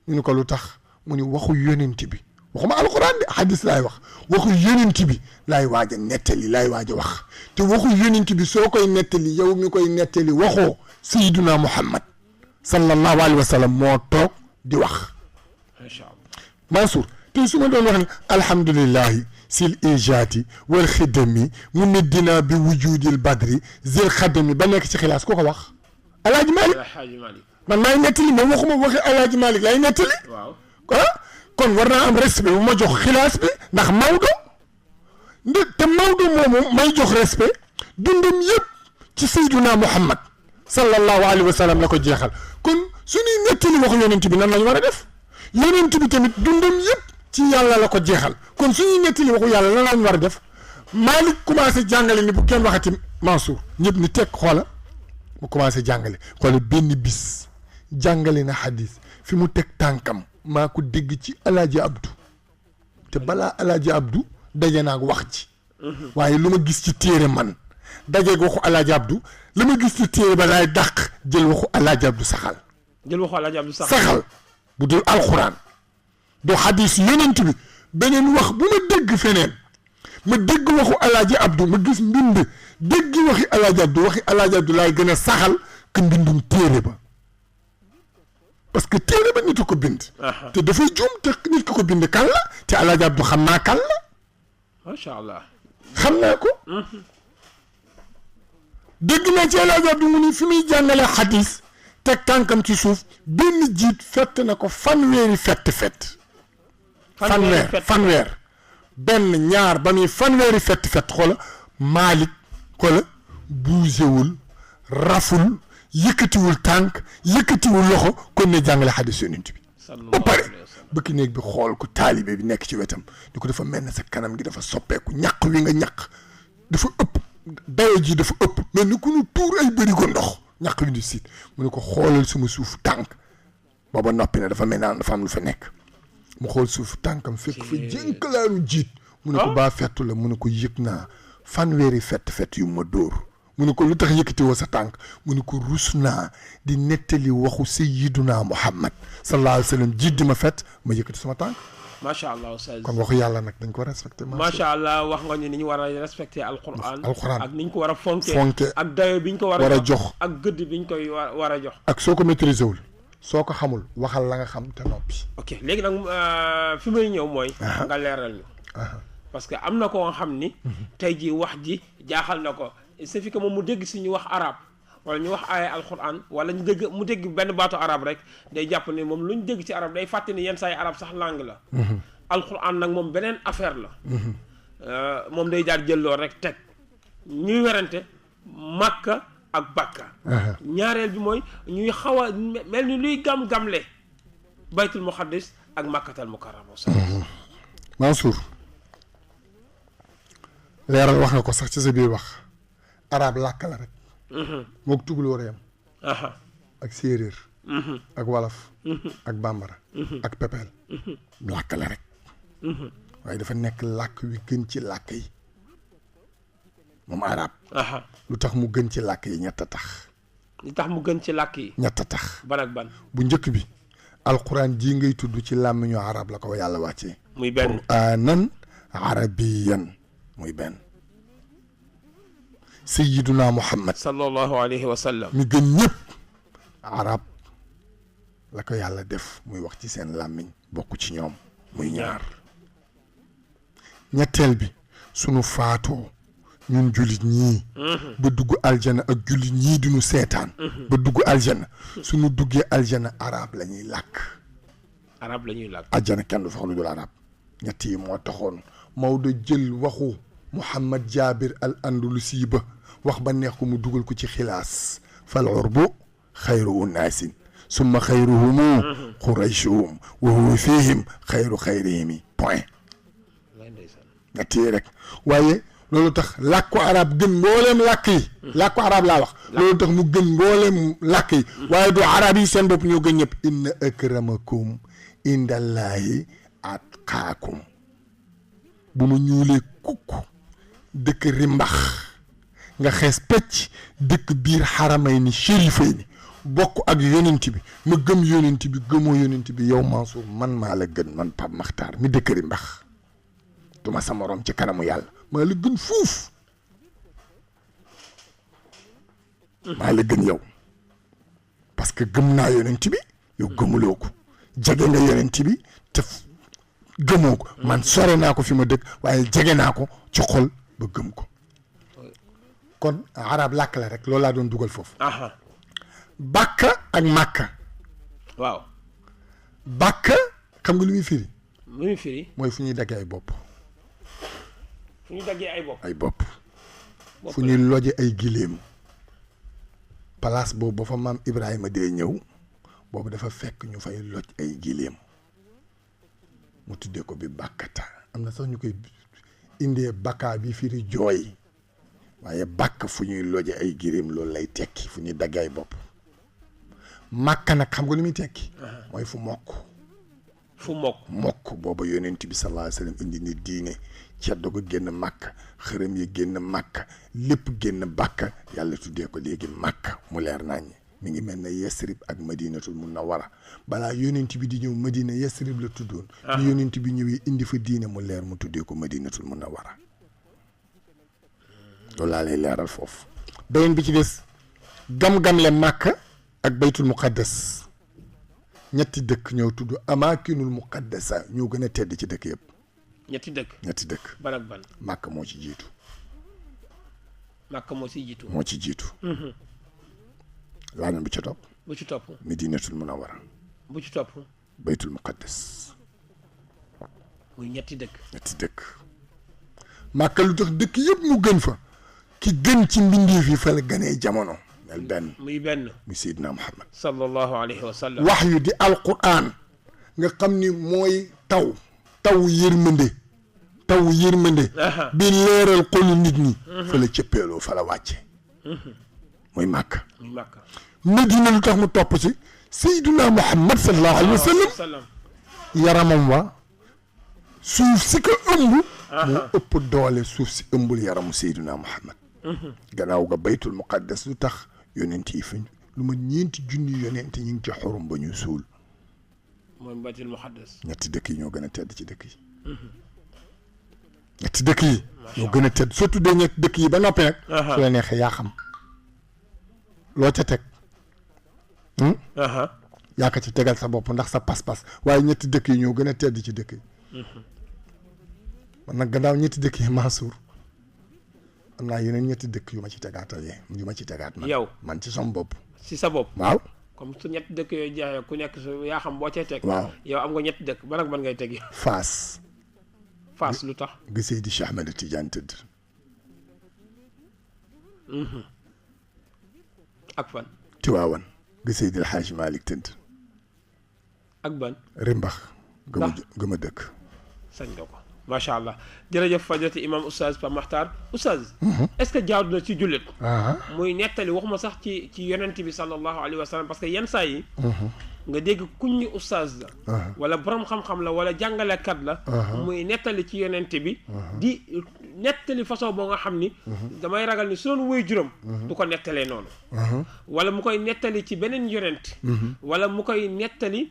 ñu ni ko lu tax mu ni waxu yonent bi waxuma alxuraan de hadis laay wax waxu yonent bi laay waaj a nettali laay waaj a wax te waxu yonent bi soo koy nettali yow mi koy nettali waxoo sayyiduna Muhammad sallallahu alayhi wa sallam moo toog di wax. macha allah Mansour te su ma doon wax ne alhamdulillahi sil ijaati wal xidami mu niddina bi wujudil badri zil xadami ba nekk ci xilaas ku ko wax alaaji Malick man maay nettali moom waxuma waxi alaaji Malick laay nettali waaw kon war naa am respect bu ma jox xilaas bi ndax Maodo te Maodo moomu may jox respect dundam yëpp ci sayduna Muhammad sallallahu alayhi wa sallam la ko jeexal kon suñuy nettali waxu yonent bi nan lañu war a def yonent bi tamit dundam yëpp ci yàlla la ko jeexal kon suñuy nettali waxu yàlla lan lañu war a def Malick commencé jàngale ni bu kenn waxati Mansour ñëpp ni teg xoola mu commencé jàngale xoola benn bis jàngale na hadis fi mu teg tànkam maa ko dégg ci alaaji Abdou te balaa alaaji Abdou daje naag wax ci waaye lu ma gis ci téere man dajeeg waxu alaaji Abdou lu ma gis ci téere ba laay dàq jël waxu alaaji Abdou saxal saxal bu dul alxuraan do hadis yonent bi beneen wax bu ma dégg feneen ma dégg waxu alaaji Abdou ma gis mbind dégg waxi alaaji Abdou laay gën a saxal que mbindum téere ba parce que téere ba nit a ko bind te dafay juum te nit ko bind kan la te alaaji Abdou xam naa kan la macha allah xam naa ko dégg naa ci alaaji Abdou mu ni fi muy jàngale hadis teg tànkam ci suuf benn jiit fett na ko fanweeri fett fanweer benn ñaar ba muy fanweeri fett xoola Malick xoola buusewul raful yëkkatiwul tànk yëkkatiwul loxo kon ne jàngale xadis yonent bi ba pare bëkk néeg bi xool ko taalibe bi nekk ci wetam di ko dafa mel ne sa kanam gi dafa soppeeku ñaq wi nga ñaq dafa ëpp dayo ji dafa ëpp mel ni ku nu tuur ay bërigo ndox ñaq wi di siit mu ne ko xoolal suma suuf tànk booba noppi na dafa mel naan dafa am lu fa nekk mu xool suuf tànkam fekk fa jënkalaaru jiit mu ne ko baa fettu la mu ne ko yëg naa fanweeri fett yu ma dóor mu ne ko lu tax yëkkati woo sa tànk mu ne ko rus naa di nettali waxu sayyiduna Muhammad sallallahu alayhi wa sallam jiit di ma fett ma yëkkati sama tànk macha allah oustaz kon waxu yàlla nag dañ ko respecté macha allah wax nga ni ñu war a respecté alquran ak ni ñu ko war a fonke ak dayo bi ñu ko war a jox ak gëdd bi ñu koy war a jox ak soo ko maîtriser wul soo ko xamul waxal la nga xam te noppi ok léegi nag fi may ñëw mooy nga leeral ñu parce que am na ko nga xam ni tey ji wax ji jaaxal na ko il suffit que moom mu dégg si ñu wax arab wala ñu wax aaya alquran wala ñu dégg mu dégg benn baatu arab rek day jàpp ne moom lu ñu dégg ci arab day fàtte ni yenn saa yi arab sax langue la alquran nag moom beneen affaire la moom day jaar jëlloo rek teg ñuy werante Makka ak Bakka ñaareel bi mooy ñuy xaw a mel ni luy gam-gamle baytul muqaddis ak Makkatal mukarrama Mansour leeral wax nga ko sax ci sa biir wax arab làkk la rek mook tugalóor yam ak séeréer ak walaf ak bambara ak pepeel làkk la rek waaye dafa nekk làkk wi gën ci làkk yi moom arab lu tax mu gën ci làkk yi ñett a tax li tax mu gën ci làkk yi ñett a tax ban ak ban bu njëkk bi alquran ji ngay tudd ci làmmiñu arab la ko yàlla wàccee muy benn quraanan arabiyan muy benn sayyiduna Muhammad sallallahu alayhi wa sallam mi gën ñëpp arab la ko yàlla def muy wax ci seen làmmiñ bokk ci ñoom muy ñaar ñetteel bi sunu faatoo ñun jullit ñii ba dugg aljana ak jullit ñii duñu seetaan ba dugg aljana sunu duggee aljana arab la ñuy làkk aljana kenn du fa lu dul arab ñett yi moo taxoon Maodo jël waxu Mouhamad Jabir al Andalusi ba wax ba neex ko mu dugal ko ci xilaas fal urbu xayru unaasin summa xayruhumu qurayshuhum wa huwa fihim xayru xayrihimi point ñett yi rek waaye loolu tax làkku arab gën mbooleem làkk yi làkku arab laa wax loolu tax mu gën mbooleem làkk yi waaye du arab yi seen bopp ñoo gën ñëpp inna akramakum indallahi atqaakum bu ma ñuulee kukk dëkk rimbax nga xees pecc dëkk biir xaramay ni shérifay ni bokk ak yonent bi ma gëm yonent bi gëmoo yonent bi yow Mansour man maa la gën man Pape Makhtar mi dëkk rimbax duma sa morom ci kanamu yàlla maa la gën fuuf maa la gën yow parce que gëm naa yonent bi yow gëmuloo ko jege nga yonent bi te gëmoo ko man sore naa ko fi ma dëkk waaye jege naa ko ci xol ba gëm ko kon arab làkk la rek loolu laa doon dugal foofu bàkka ak màkka waaw bàkka xam nga lu muy firi mooy fu ñuy daggee ay bopp fu ñuy daggee ay bopp fu ñuy loje ay giléem place boobu ba fa maam Ibrahima dee ñëw boobu dafa fekk ñu fay loj ay giléem mu tuddee ko bi bàkkata am na sax ñu koy indee bakkaa bi firi jooy waaye bàkk fu ñuy loje ay giléem loolu lay tekki fu ñuy daggee ay bopp màkka nag xam nga lu muy tekki mooy fu mokk booba yonent bi sallallahu alayhi wasallam indi ni diine ceddo ko génn màkk xërëm yi génn màkk lépp génn bàkk yàlla tuddee ko léegi màkk mu leer nañ mi ngi mel ne Yesrib ak Madinatul Munawwara balaa yonent bi di ñëw Madina Yesrib la tuddoon bi yonent bi ñëwee indi fa diine mu leer mu tuddee ko Madinatul Munawwara loolu laa lay leeral foofu beneen bi ci des gam-gam le màkk ak baytul muqaddas ñetti dëkk ñëw tudd amaakinul muqaddasa ñoo gën a tedd ci dëkk yëpp ñetti dëkk ban ak ban màkk moo ci jiitu moo ci jiitu laaneen bu ci topp Madinatul Munawwara bu ci topp baytul muqaddas muy ñetti dëkk màkk lu tax dëkk yëpp mu gën fa ki gën ci mbindeef yi fa la gënee jamono muy Seydina Muhammad sallallahu alayhi wa sallam wax yu di alquran nga xam ni mooy taw yërmande bi leeral xolu nit ñi fa la cëppeeloo fa la wàcce muy màkk Madina lu tax mu topp ci Seydina Muhammad sallallahu alayhi wa sallam yaramam wa suuf si ko ëmb moo ëpp doole suuf si ëmbul yaramu Seydina Muhammad gannaaw ga baytul muqaddas lu tax yonent yi fi lu ma ñeenti junni yonent ñu ngi ci xorum ba ñu suul mooy baytul muqaddas ñetti dëkk yi ñoo gën a tedd ci dëkk yi ñetti dëkk yi ñoo gën a tedd surtout de ñetti dëkk yi ba noppi nag su la neexee yaa xam loo ca teg yaa ko ci tegal sa bopp ndax sa pas-pas waaye ñetti dëkk yi ñoo gën a tedd ci dëkk yi man nag gannaaw ñetti dëkk yi Mansour am naa yeneen ñetti dëkk yu ma ci tegaat man ci sama bopp si sa bopp waaw comme su ñetti dëkk yooyu jeexee ku nekk su yaa xam boo cee teg waaw yow am nga ñetti dëkk ban ak ban ngay teg Faas lu tax nga Seydi Cheikh Ahmed Tidiane tëdd ak fan Tiwaawan nga Seydi El Hadji Malick tëdd ak ban Rimbax gëma dëkk sañ nga ko macha allah jërëjëf fajati imam oustaz Pape Makhtar oustaz est-ce que jaadu na ci jullit muy nettali waxuma sax ci yonent bi sallallahu alayhi wa sallam parce que yenn saa yi nga dégg kuñ ni oustaz la wala borom xam-xam la wala jàngalekat la muy nettali ci yonent bi di nettali façon boo nga xam ni damay ragal ni su doon woy juróom du ko nettalee noonu wala mu koy nettali ci beneen yonent wala mu koy nettali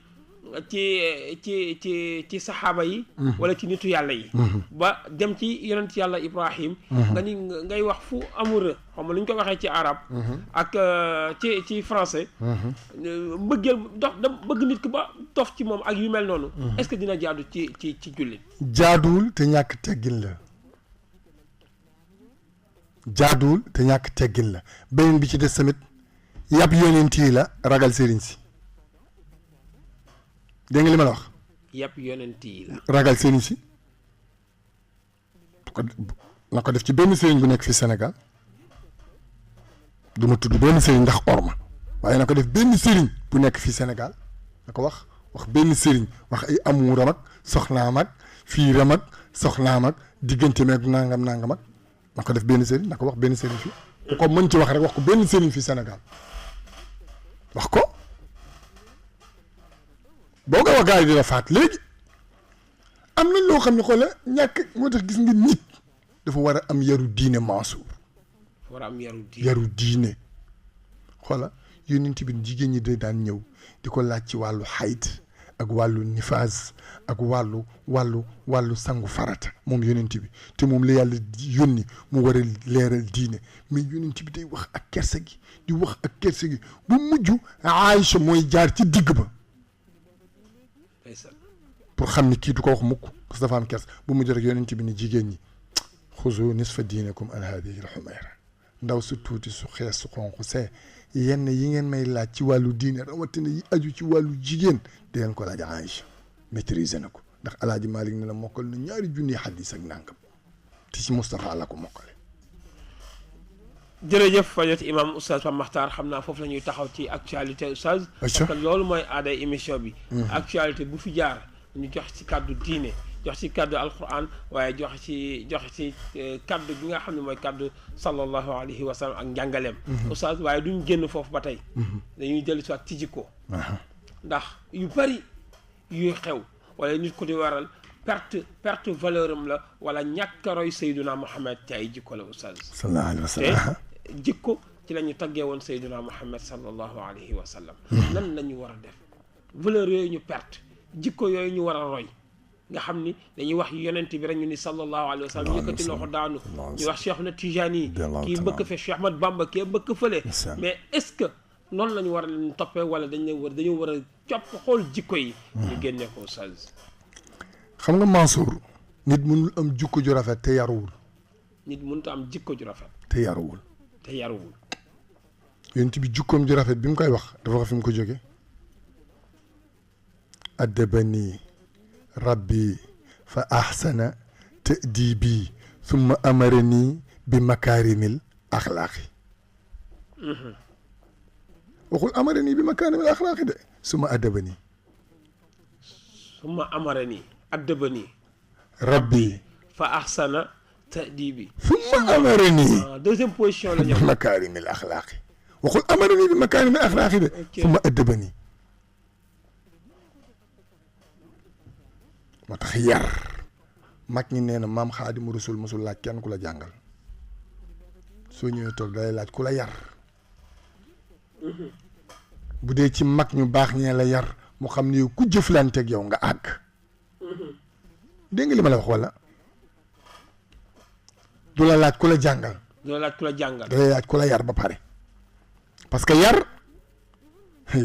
ci saxaaba yi wala ci nitu yàlla yi ba dem ci yonent yàlla Ibrahim nga ni ngay wax fu amoureux xam nga lu ñu ko waxee ci arabe ak ci français mbëggeel bëgg nit ki ba tof ci moom ak yu mel noonu est-ce que dina jaadu ci jullit jaaduwul te ñàkk teggin la jaaduwul te ñàkk teggin la beneen bi ci des tamit yàpp yonent yi la ragal sëriñ si dégg nga li ma la wax yàpp yonent yi la ragal sëriñ si na ko def ci benn sëriñ bu nekk fi Sénégal du ma tudd benn sëriñ ndax orma waaye na ko def benn sëriñ bu nekk fii Sénégal na ko wax benn sëriñ wax ay amuuram ak soxnaam ak fiiram ak soxnaam ak diggante meeg nangam nangam ak na ko def benn sëriñ na ko wax benn sëriñ fii ku ko mën ci wax rek wax ko benn sëriñ fii Sénégal wax ko boo ko wax gars yi di la faat léegi am na loo xam ne xoola ñàkk moo tax gis nga nit dafa war a am yaru diine Mansour war a am yaru diine xoola yonent bi jigéen ñi de daan ñëw di ko laaj ci wàllu xayt ak wàllu nifaas ak wàllu sangu farata moom yonent bi te moom la yàlla yónni mu war a leeral diine mais yonent bi day wax ak kersa gi di wax ak kersa gi bu mujj Aïcha mooy jaar ci digg ba pour xam ni kii du ko wax mukk parce que dafa am kersa bu mujj rek yonent bi ni jigéen ñi xuzu nisfa diinakum an hadihi al-humayra ndaw su tuuti su xees su xonq see yenn yi ngeen may laaj ci wàllu diine rawatina yi aju ci wàllu jigéen di leen ko laaj Aïcha maîtriser na ko ndax alaaji Malik ne la mokkal na 2 junni xadis ak nangam te ci Moustapha la ko mokkale jërëjëf fajot imam oustaz Pape Makhtar xam naa foofu la ñuy taxaw ci actualité oustaz parce que loolu mooy aaday émission bi actualité bu fi jaar ñu jox ci kàddu diine jox ci kàddu alquran waaye jox ci kàddu bi nga xam ne mooy kàddu sallallahu alayhi wa sallam ak njàngaleem oustaz waaye duñ génn foofu ba tey dañuy dellu si ak ci jikko ndax yu bari yuy xew wala nit ko di waral perte valeur am la wala ñàkk a roy Seydina Muhammad ci ay jikko la oustaz sallallahu alayhi wa sallam te jikko ci la ñu taggee woon Seydina Muhammad sallallahu alayhi wa sallam nan la ñu war a def valeur yooyu ñu perte jikko yooyu ñu war a roy nga xam ni dañuy wax yonent bi rek ñu ni sallallahu alayhi wa sallam yëkkati loxo daanu ñu wax Cheikh na Tijani yi kii mbëkk fe Cheikh Ahmad Bamba kii mbëkk fële mais est-ce que noonu la ñu war a leen toppee wala dañu war a copp xool jikko yi ñu génne ko oustaz xam nga Mansour nit mënul am jikko ju rafet te yaruwul nit mënut am jikko ju rafet te yaruwul yonent bi jikkoom ju rafet bi mu koy wax dafa wax fi mu ko jóge addabani rabbi fa ahsana ta'dibi thumma amarani bi makarimil axlaaqi waxul amarani bi makarimil axlaaqi de summa addabani addabani rabbi fa ahsana ta'dibi thumma amarani deuxième position la ñu bi makarimil axlaaqi waxul amarani bi makarimil axlaaqi de summa addabani moo tax yar mag ñi nee na maam Xaadimu Rasul mosul laaj kenn ku la jàngal soo ñëwee toog dalay laaj ku la yar bu dee ci mag ñu baax ñee la yar mu xam ne yow ku jëflanteeg yow nga àgg dégg nga li ma la wax wala du la laaj ku la jàngal dalay laaj ku la yar ba pare parce que yar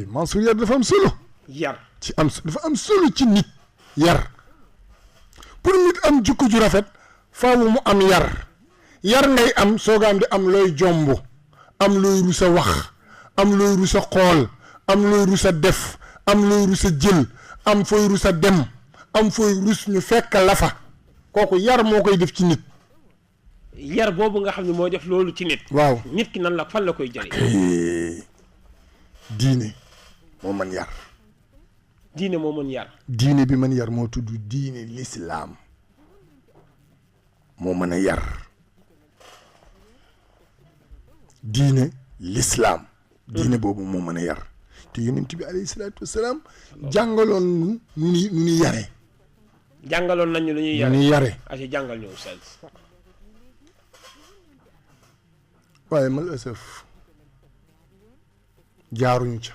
Mansour yar dafa am solo dafa am solo ci nit yar pour nit am jikko ju rafet faaw mu am yar ngay am soogaam di am looy jomb am looy rusa wax am looy rusa xool am looy rusa def am looy rusa jël am fooy rusa dem am fooy rus ñu fekk la fa kooku yar moo koy def ci nit yar boobu nga xam ne moo def loolu ci nit waaw nit ki nan la fan la koy jëlee diine moo mën yar diine bi man yar moo tudd diine lislaam moo mën a yar diine lislaam diine boobu moo mën a yar te yonent bi alayhi salaatu wasalaam jàngaloon nu ñuy yare jàngaloon nañu lu ñuy yare asi jàngal ñu ustaz waaye mal asaf jaaruñu ca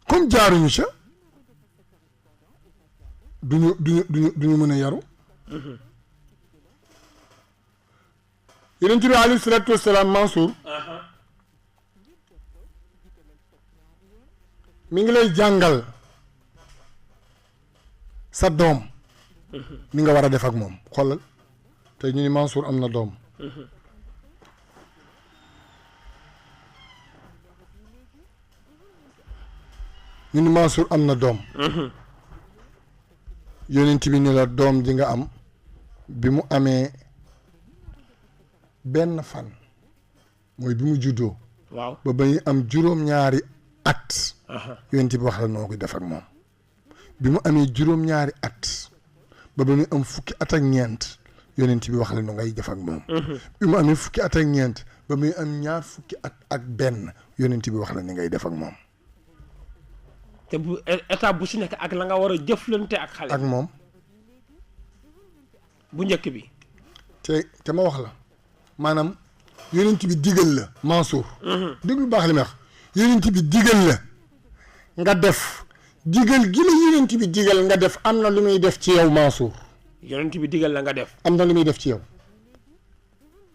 comme jaaruñu ca duñu mën a yaru yonent bi alayhi salaatu wasalaam Mansour mi ngi lay jàngal sa doom mi nga war a def ak moom xoolal te te ñu ni Mansour am na doom ñu ni Mansour am na doom yonent bi ni la doom ji nga am bi mu amee benn fan mooy bi mu juddoo waaw ba ba ñu am juróom-ñaari at yonent bi wax la noo koy def ak moom bi mu amee juróom-ñaari at ba ba muy am fukki at ak ñeent yonent bi wax la nu ngay def ak moom bi mu amee fukki at ak ñeent ba muy am ñaar fukki at ak benn yonent bi wax la ni ngay def ak moom te bu étape bu si nekk ak la nga war a jëflante ak xale ak moom bu njëkk bi te ma wax la maanaam yonent bi digal la Mansour déglu baax li may wax yonent bi digal la nga def digal gi la yonent bi digal nga def am na lu muy def ci yow Mansour yonent bi digal la nga def am na lu muy def ci yow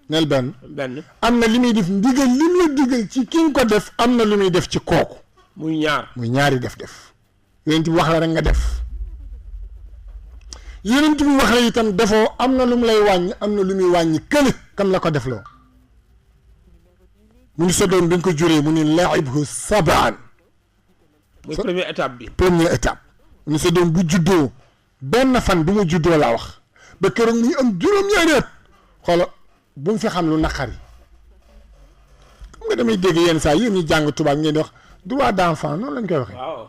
neel benn am na li muy def ndigal li mu la digal ci ki nga ko def am na lu muy def ci kooku muy ñaari def yonent bi wax la rek nga def yonent bi wax la itam defoo am na lu mu lay wàññi am na lu muy wàññi kële kam la ko def loo mu ni sa doom bi nga ko juree mu ni laibhu sabaan muy première étape bi première étape mu ni sa doom bu juddoo benn fan bu mu juddoo laa wax ba keroog muy am juróom-ñaari at xoola bu mu fi xam lu naqari xam nga damay dégg yenn saa yéen ñi jàng tubaab ngeen di wax droit d'enfant noonu lañ koy waxee waaw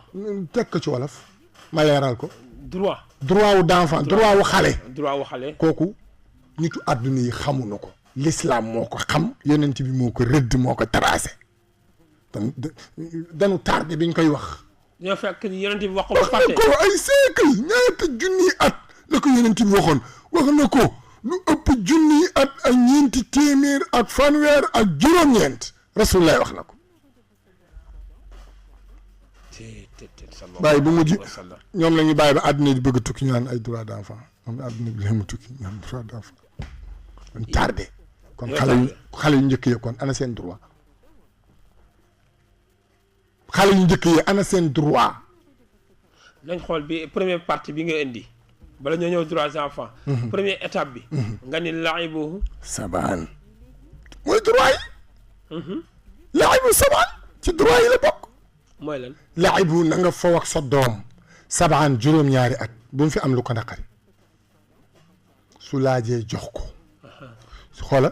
teg ko ci wolof ma leeral ko droit wu d'enfant droit wu xale kooku nitu àdduna yi xamuñu ko l'islam moo ko xam yonent bi moo ko rëdd moo ko tracé dañu tardé biñ koy wax ñoo fekk yonent bi wax ko ba fàtte ko ay siècle ñaata junniy at la ko yonent bi waxoon wax na ko lu ëpp junniy at ak ñeenti téeméer ak fanweer ak juróom-ñeent rasulullah wax na ko bàyyi bu mujj ñoom la ñuy bàyyi ba àdduna di bëgg a tukki ñu naan ay droit d'enfant moom àdduna bi léegi mu tukki ñu naan droit d'enfant kon tardé kon xale yu njëkk yi kon ana seen droit xale yu njëkk yi ana seen droit nañ xool bi première partie bi nga indi bala ñoo ñëw droit d'enfant première étape bi nga ni laibu sabaan mooy droit yi laibu sabaan ci droit yi la bokk mooy lan laibu na nga foo ak sa doom sabaan juróom-ñaari at bu mu fi am lu ko naqari su laajee jox ko xoola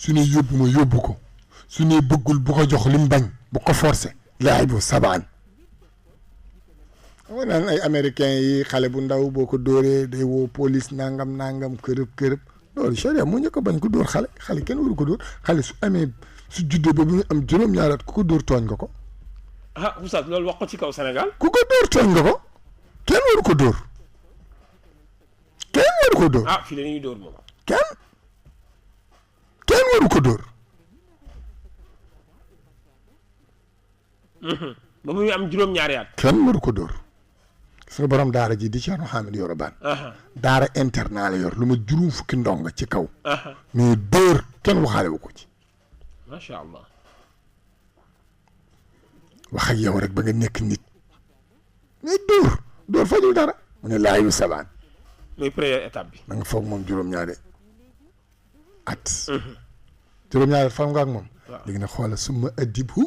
su ne yóbbu ma yóbbu ko su ne bëggul bu ko jox lim bañ bu ko forcé laibu sabaan xam nga naan ay américains yi xale bu ndaw boo ko dóoree day woo police nangam kërëb loolu charia mu njëkk a bañ ko dóor xale kenn waru ko dóor xale su amee su juddoo ba bu ñu am juróom-ñaari at ku ko dóor tooñ nga ko oustaz loolu wax ko ci kaw Sénégal ku ko dóor tooñ nga ko kenn waru ko dóor fii la ñuy dóor moom kenn waru ko dóor ba muy am juróom-ñaari at kenn waru ko dóor gis nga borom daara ji di Thierno Hamidou Yoro Bane daara internat la yor lu ma juróom fukki ndongo ci kaw mais dóor kenn waxaale wu ko ci macha allah wax ak yow rek ba nga nekk nit mais dóor fajul dara mu ne laayu sabaan muy première étape bi na nga foog moom juróom-ñaari at juróom-ñaari at foog nga ak moom léegi nag xoola suma addibhu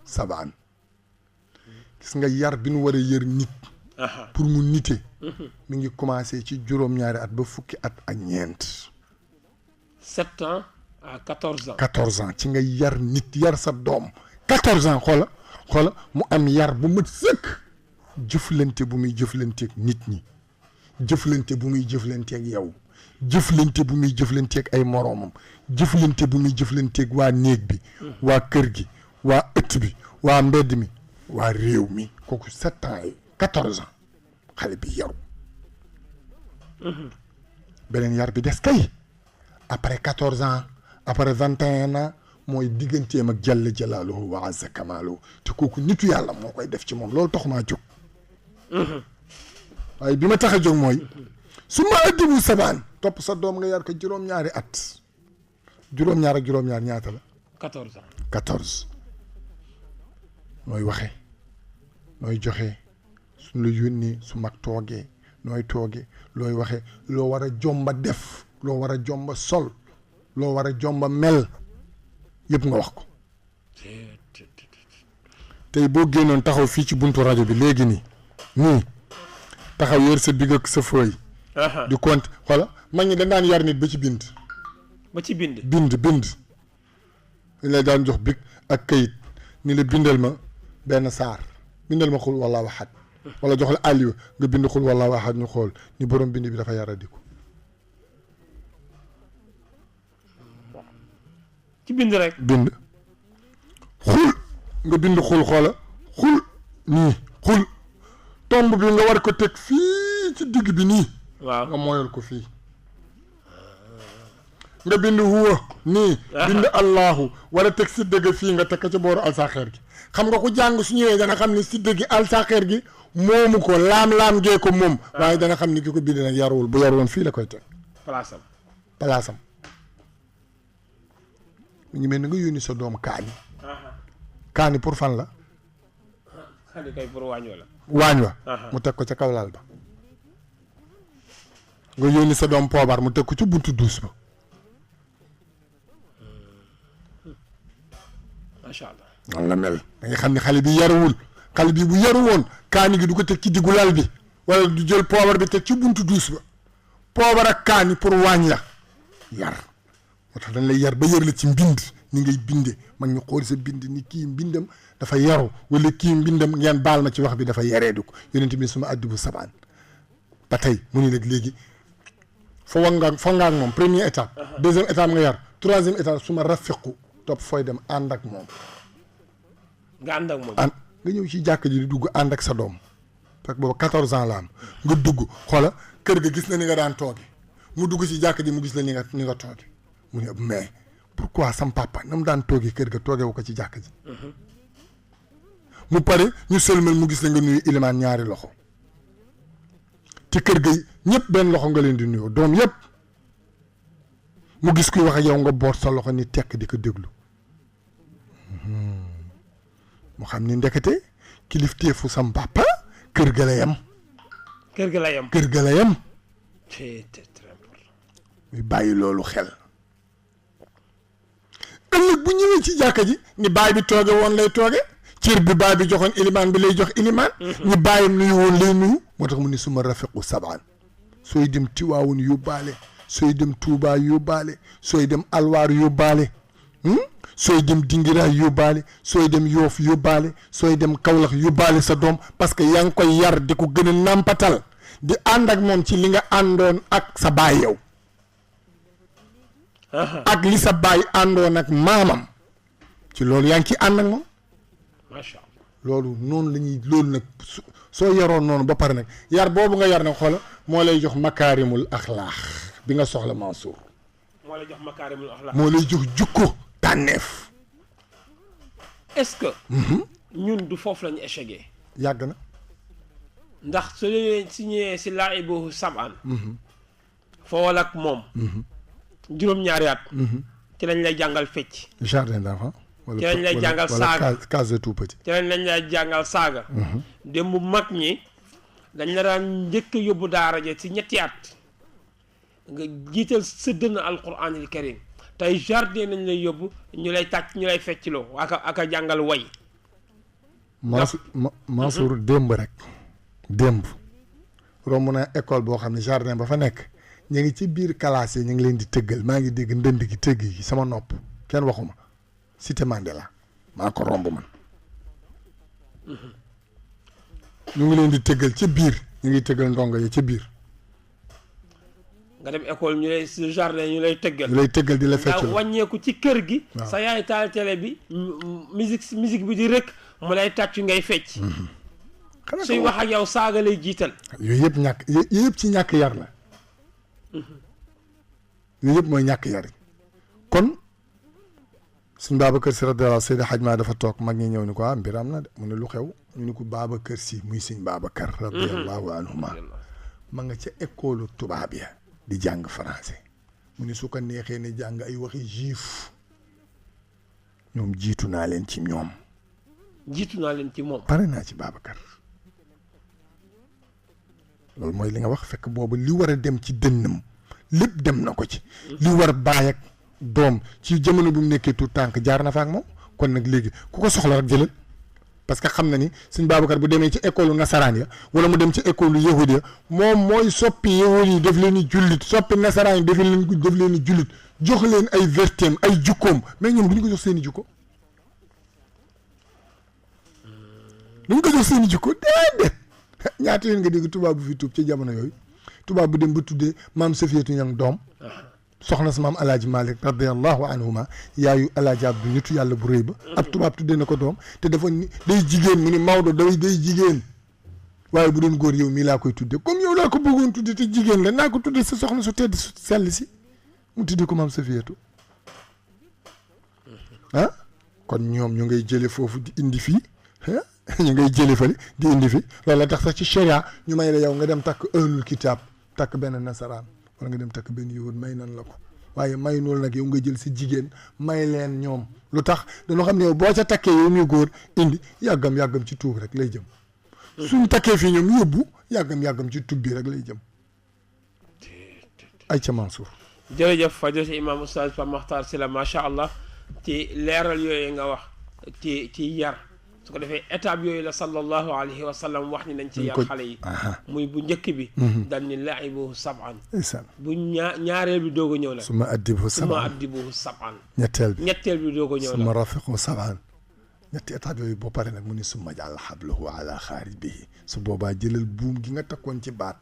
sabaan gis nga yar bi nu war a yër nit pour mu nite mi ngi commencé ci juróom-ñaari at ba fukki at ak ñeent 7 ans à 14 ans 14 ans ci nga yar nit yar sa doom 14 ans xoola mu am yar bu mat sëkk jëflante bu muy jëflanteeg nit ñi jëflante bu muy jëflanteeg yow jëflante bu muy jëflanteeg ay moroomam jëflante bu muy jëflanteeg waa néeg bi waa kër gi waa ëtt bi waa mbedd mi waa réew mi kooku 7 ans yi 14 ans xale bi yaru beneen yar bi des kay après 14 ans après 21 ans mooy digganteem ak jalla jalaaluhu wa azza kamaaluhu te kooku nitu yàlla moo koy def ci moom loolu taxumaa jóg waaye bi ma tax a jóg mooy su ma addibu sabaan topp sa doom nga yar ko juróom-ñaari at juróom-ñaar ak juróom-ñaar ñaata la 14 ans 14 nooy waxe nooy joxe suñ la yónnee su mag toogee nooy toogee looy waxe loo war a jomba def loo war a jomba sol loo war a jomba mel yëpp nga wax ko tey boo génnoon taxaw fii ci buntu rajo bi léegi nii taxaw yor sa big ak sa feuille di compte xoola mag ñi dañ daan yar nit ba ci bind bind dañ lay daan jox big ak kayit ni la bindal ma benn saar bindal ma xul wallaahu ahad wala jox la àlliwa nga bind xul wallaahu ahad ñu xool ni borom bind bi dafa yaradiku ci bind rek bind xul nga bind xul xoola xul nii xul tomb bi nga war ko teg fii ci digg bi nii waaw nga mooyal ko fii nga bind huwa nii bind allahu wala teg si dëgg fii nga teg ko ca booru alsaxeer gi xam nga ku jàng su ñëwee dana xam ni si dëgg alsaxeer gi moomu ko laam-laam gee ko moom waaye dana xam ni ki ko bind nag yaruwul bu yaruwoon fii la koy teg palaasam mu ngi mel ni nga yónni sa doom kaani pour fan la kaani kay pour waañ wa mu teg ko ca kaw laal ba nga yónni sa doom poobar mu teg ko ci buntu duus ba macha allah noonu la mel da nga xam ne xale bi yaruwul xale bi bu yaru woon kaani gi du ko teg ci diggu lal bi wala du jël poobar bi teg ci buntu duus ba poobar ak kaani pour waañ la yar moo tax dañ lay yar ba yar la ci mbind ni ngay binde mag ñu xool sa bind ni kii mbindam dafa yaru wala kii mbindam ngeen baal ma ci wax bi dafa yareedu ko yonent bi suma addibu sabaan ba tey mu ni nag léegi foo nga ak moom première étape deuxième étape nga yar troisième étape suma rafiqu topp fooy dem ànd ak moom nga ànd ak moom nga ñëw ci jàkk ji di dugg ànd ak sa doom fekk boobu 14 ans la am nga dugg xoola kër ga gis na ni nga daan tooge mu dugg ci jàkk ji mu gis la ni nga tooge mu ne mais pourquoi sam papa na mu daan toogee kër ga toogewu ko ci jàkk ji mu pare ñu sëlmal mu gis la nga nuyu ilimaan ñaari loxo ci kër ga ñëpp benn loxo nga leen di nuyoo doom yëpp mu gis kuy wax ak yow nga boot sa loxo ni tekk di ko déglu mu xam ni ndekete kilifteefu sam papa kër ga la yem c'est très important muy bàyyi loolu xel ëllëg bu ñëwee ci jàkka ji ni baay bi tooge woon lay tooge cër bi baay bi joxoon ilimaan bi lay jox ilimaan ñi bàyyam nuyu woon lay nuyu moo tax mu ni suma rafiqu sabaan sooy dem Tiwaawun yóbbaale sooy dem Tuubaa yóbbaale sooy dem Alwaar yóbbaale sooy dem Dingiraay yóbbaale sooy dem Yoof yóbbaale sooy dem Kawlax yóbbaale sa doom parce que yaa ngi koy yar di ko gën a nàmpatal di ànd ak moom ci li nga àndoon ak sa baay yow ak li sa baay àndoon ak maamam ci loolu yaa ngi ci ànd ak moom macha allah loolu noonu la ñuy loolu nag soo yaroon noonu ba pare nag yar boobu nga yar nag xoola moo lay jox makaarimul axlaax bi nga soxla Mansour moo lay jox makaarimul axlaax moo lay jox jukko tànneef est-ce que ñun du foofu lañu échecgee yàgg na ndax su leen signé si laibu sab'an fool ak moom juróom-ñaari at ci lañ lay jàngal fecc jardin d'enfant ci lañ lay jàngal saaga case de tout petit ci lañ lay jàngal saaga démb mag ñi dañ la daan njëkk yóbbu daara je si ñetti at nga jiital sa dënn alquranil karim tey jardin nañ lay yóbbu ñu lay tàcc ñu lay feccloo ak a jàngal way Mansour démb romb na école boo xam ne jardin ba fa nekk ñu ngi ci biir classe yi ñu ngi leen di tëggal maa ngi dégg ndënd gi tëgg yi sama nopp kenn waxuma Cité Mandela maa ko romb man ñu ngi leen di tëggal ci biir ñu ngi tëggal ndongo yi ci biir nga dem école ñu lay si jardin ñu lay tëggal di la fecc nga wàññeeku ci kër gi sa yaay taal télé bi musique bi di rek mu lay tàccu ngay fecc suy wax ak yow saaga lay jiital yooyu yëpp ci ñàkk yar la yooyu yëpp mooy ñàkk yar kon suñ Babacar Si radiyallaahu Seydi Hadj Maa dafa toog mag ñi ñëw ni ko mbir am na de mu ne lu xew ñu ni ko Babacar Si muy suñ Babacar radiyallaahu anhuma ma nga ca école tubaab ya di jàng français mu ni su ko neexee ne jàng ay waxi juif ñoom jiitu naa leen ci moom pare naa ci Babacar loolu mooy li nga wax fekk boobu li war a dem ci dënnam lépp dem na ko ci li war baay ak doom ci jamono bi mu nekkee tout tànk jaar na fa ak moom kon nag léegi ku ko soxla rek jëlal parce que xam na ni sëñ Babacar bu demee ci école nasaraan ya wala mu dem ci école yahud ya moom mooy soppi yahud yi def leen i jullit soppi nasaraan yi def leen i jullit jox leen ay vertem ay jukkoom mais ñoom du ñu ko jox seen i jukko duñ ko jox seen i jukko déedéet ñaata yoon nga dégg tubaab bu fi tuub ci jamono yooyu tubaab bu dem ba tuddee maam Safiyatu Ñaŋ doom soxna sa maam alaaji Malick radiallahu anhuma yaayu alaaji Abdu nitu yàlla bu rëy ba ab tubaab tuddee na ko doom te dafa ni day jigéen mu ni Maodo day jigéen waaye bu doon góor yow mii laa koy tudde comme yow laa ko bëggoon tudde te jigéen la naa ko tudde sa soxna su tedd su sell si mu tudde ko maam Safiyatu ah kon ñoom ñu ngay jële foofu di indi fii ñu ngay jële fale di indi fi loolu la tax sax ci sharia ñu may la yow nga dem takk ahlul kitaab takk benn nasaraan wala nga dem takk benn yahud may nan la ko waaye may noonu nag yow nga jël si jigéen may leen ñoom lu tax dañoo xam ne yow boo ca takkee yow muy góor indi yàggam ci tuub rek lay jëm suñ takkee fii ñoom yóbbu yàggam ci tuub bi rek lay jëm ay ca Mansour jërëjëf fajo si imam oustaz Pape Makhtar Sylla macha allah ci leeral yooyu nga wax ci yar su ko defee étape yooyu la sallallahu alayhi wa sallam wax ni nañ ci yar xale yi muy bu njëkk bi dal ni laibuhu sab'an bu ñaareel bi doog a ñëw la suma addibuhu sab'an ñetteel bi doog a ñëw la suma rafiqu sab'an ñetti étape yooyu boo pare nag mu ni summa jàll xablahu ala xaaribihi su boobaa jëlal buum gi nga takkoon ci baat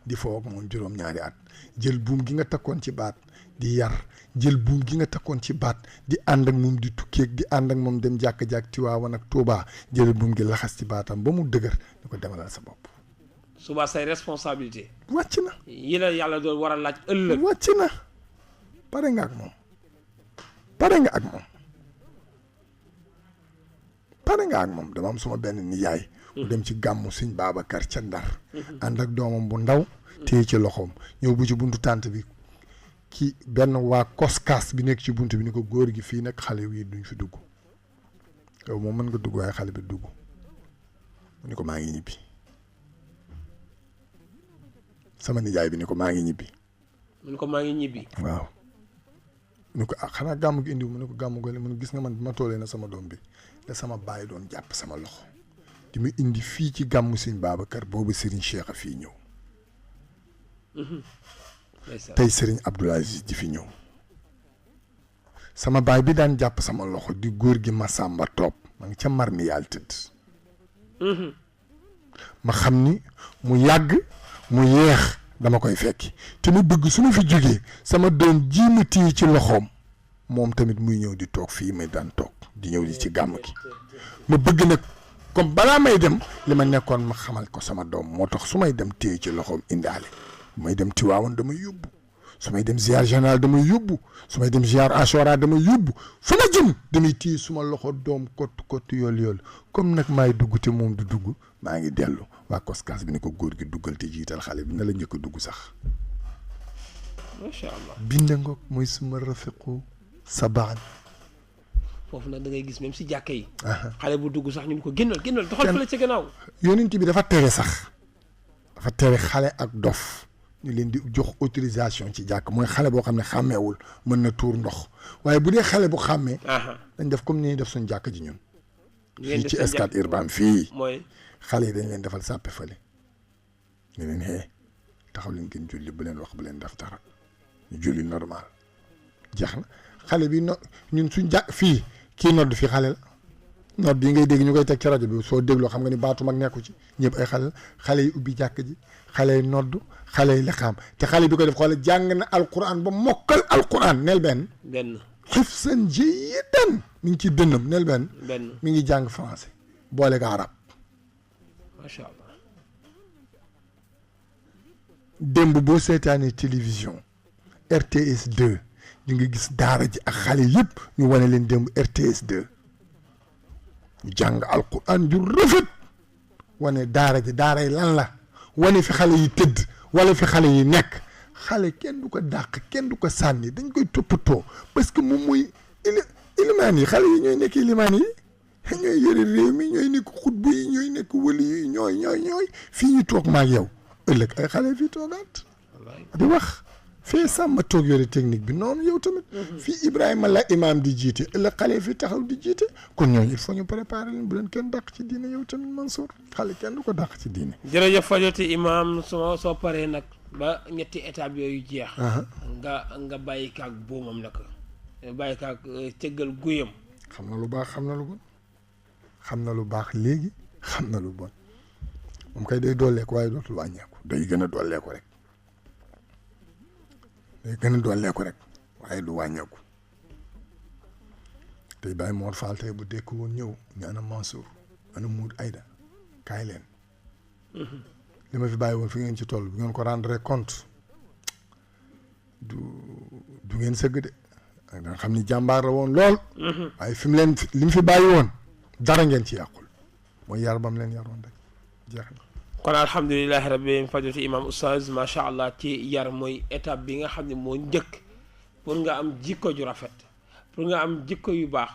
di foog moom juróom-ñaari at jël buum gi nga takkoon ci baat di yar jël buum gi nga takkoon ci baat di ànd ak moom di tukkeeg di ànd ak moom dem jàkk-jàkk Tiwaawan ak Tuubaa jël buum gi laxas ci baatam ba mu dëgër di ko demalal sa bopp suba say responsabilité wàcc na yi la yàlla doon war a laaj ëllëg wàcc na pare nga ak moom pare nga ak moom dama am suma benn nijaay bu dem ci gàmmu sëñ Babacar ca Ndar ànd ak doomam bu ndaw téye ci loxoom ñëw bu ci buntu tànt bi ki benn waa koskaas bi nekk ci buntu bi ni ko góor gi fii nag xale yi duñ fi dugg yow moom mën nga dugg waaye xale bi dugg mu ni ko maa ngi ñibbi sama nijaay bi ni ko maa ngi ñibbi waaw mu ni ko xanaa gàmmu gi indi mu ne ko gàmmu gole mu ne gis nga man bi ma toolee na sama doom bi la sama baay doon jàpp sama loxo di ma indi fii ci gàmmu sëñ Babacar boobu Serigne Cheikh a fii ñëw tey Serigne Abdoul Aziz di fi ñëw sama baay bi daan jàpp sama loxo di góor gi Massamba Top ma ngi ca marmi yàlla tëdd ma xam ni mu yàgg mu yeex dama koy fekki te mu bëgg su ma fi jógee sama doom ji ma téye ci loxoom moom tamit muy ñëw di toog fii may daan toog di ñëw di ci gàmm gi ma bëgg nag comme balaa may dem li ma nekkoon ma xamal ko sama doom moo tax su may dem téye ci loxoom indaale may dem Tiwaawan damay yóbbu su may dem ziar général damay yóbbu su may dem ziar Ashura damay yóbbu fu ma jëm damay téye suma loxo doom kott yool comme nag maay dugg te moom du dugg maa ngi dellu waa koskaas bi ni ko góor gi duggal te jiital xale bi na la njëkk a dugg sax macha allah binda ngoog mooy suma rafiqu sabaan foofu nag da ngay gis même si jàkka yi xale bu dugg sax ñun ko génnal doxal fële ca gannaaw yonent bi dafa tere sax dafa tere xale ak dof ñu leen di jox autorisation ci jàkk mooy xale boo xam ne xàmmeewul mën na tuur ndox waaye bu dee xale bu xàmmee dañ def comme ni ñuy def suñ jàkk ji ñun fii ci Scat Urbam fii mooy xale yi dañ leen defal sàppe fële ne leen xee taxaw leen gën julli bu leen wax bu leen def dara ñu julli normal jeex na xale bi ñun suñ jàkk fii kii nodd fii xale la nodd yi ngay dégg ñu koy teg ci rajo bi soo dégloo xam nga ni baatu mag nekku ci ñëpp ay xale yi ubbi jàkk ji xale yi nodd xale yi liqaam te xale bi ko def xoole jàng na alquran ba mokkal alquran neel benn xifsan jayidan mi ngi ci dënnam neel benn mi ngi jàng français boole ga arab macha allah démb boo seetaanee télévision RTS 2 ñu ngi gis daara ji ak xale yëpp ñu wane leen démb RTS 2 ñu jàng alquran ju rafet wane daara ji daara yi lan la wane fi xale yi tëdd wala fi xale yi nekk xale kenn du ko dàq kenn du ko sànni dañ koy toppatoo parce que moom mooy ilimaan yi xale yi ñooy nekk ilimaan yi ñooy yore réew mi ñooy nekk xutbu yi ñooy nekk wali yi ñooy fii ñu toog maag yow ëllëg ay xale fii toogaat di wax fii sax ma toog yore technique bi noonu yow tamit fii Ibrahima la imam di jiite ëllëg xale fi taxaw di jiite kon ñooñu il faut ñu préparer leen bu leen kenn dàq ci diine yow tamit Mansour xale kenn du ko dàq ci diine. jërëjëf fajoti imam soo paree nag ba ñetti étape yooyu jeex nga bàyyi kaak boomam nag bàyyi kaak cëggal guyam. xam na lu baax xam na lu bon xam na lu baax léegi xam na lu bon moom kay day dooleeku waaye dootul wàññeeku day gën a dooleeku rek waaye du wàññeeku tey Baye Mor Fall tey bu dekk woon ñëw ñu ana Mansour ana Moud Aïda kaay leen li ma fi bàyyi woon fi ngeen ci toll bu ngeen ko rendre compte du ngeen sëgg de da nga xam ni jàmbaar la woon lool waaye fi mu leen li mu fi bàyyi woon dara ngeen ci yàqul mooy yar bam leen yaroon rek jeex na. kon alhamdulilahi rabbi fajoti imam oustaz macha allah ci yar mooy étape bi nga xam ne moo njëkk pour nga am jikko ju rafet pour nga am jikko yu baax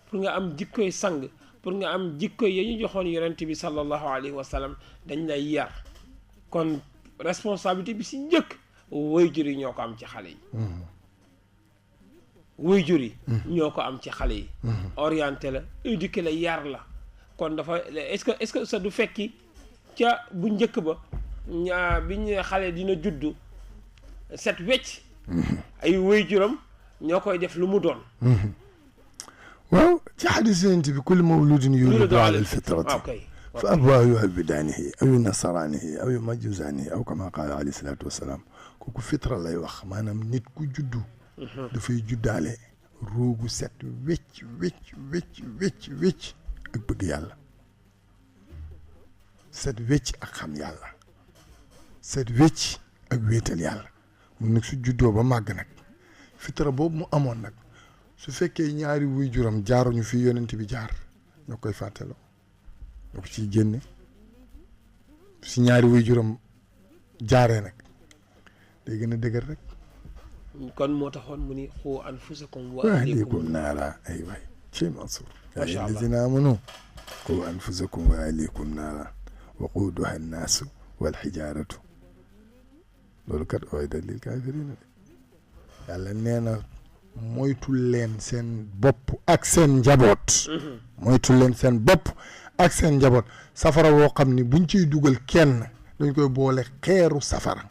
pour nga am jikkoy sang pour nga am jikko yi ñu joxoon yonent bi sallallahu alayhi wa sallam dañ lay yar kon responsabilité bi si njëkk waajur yi ñoo ko am ci xale yi waajur yi ñoo ko am ci xale yi orienté la éduqué la yar la kon dafa est-ce que sa du fekki ca bu njëkk ba biñ xale dina juddu set wecc ay waajuram ñoo koy def lu mu doon waaw ci xadis yonent bi kullu mawludin yuladu ala alfitrati fa abawaahu yuhawwidaanihi aw yunasaraanihi aw yumajjisaanihi aw kama qaala alayhi salaatu wasalaam kooku fitra lay wax maanaam nit ku juddu dafay juddaale roogu set wecc wecc ak bëgg yàlla set wecc ak xam yàlla set wecc ak wéetal yàlla mun nag su juddoo ba màgg nag fitra boobu mu amoon nag su fekkee ñaari waajuram jaaruñu fi yonent bi jaar ñoo koy fàttaloo ñoo ko ciy génne si ñaari waajuram jaaree nag day gën a dëgër rek kon moo taxoon mu ni xuu anfusakum wa ahlikum naara ay waay ci Mansour yaa ayyuha allazina amanu qu anfusakum wa ahlikum naara waquuduha annaasu wal xijaaratu loolu kat u'iddat lil kaafiriina yàlla nee na moytul leen seen bopp ak seen njaboot moytul leen seen bopp ak seen njaboot safara woo xam ni buñ ciy dugal kenn dañ koy boole xeeru safara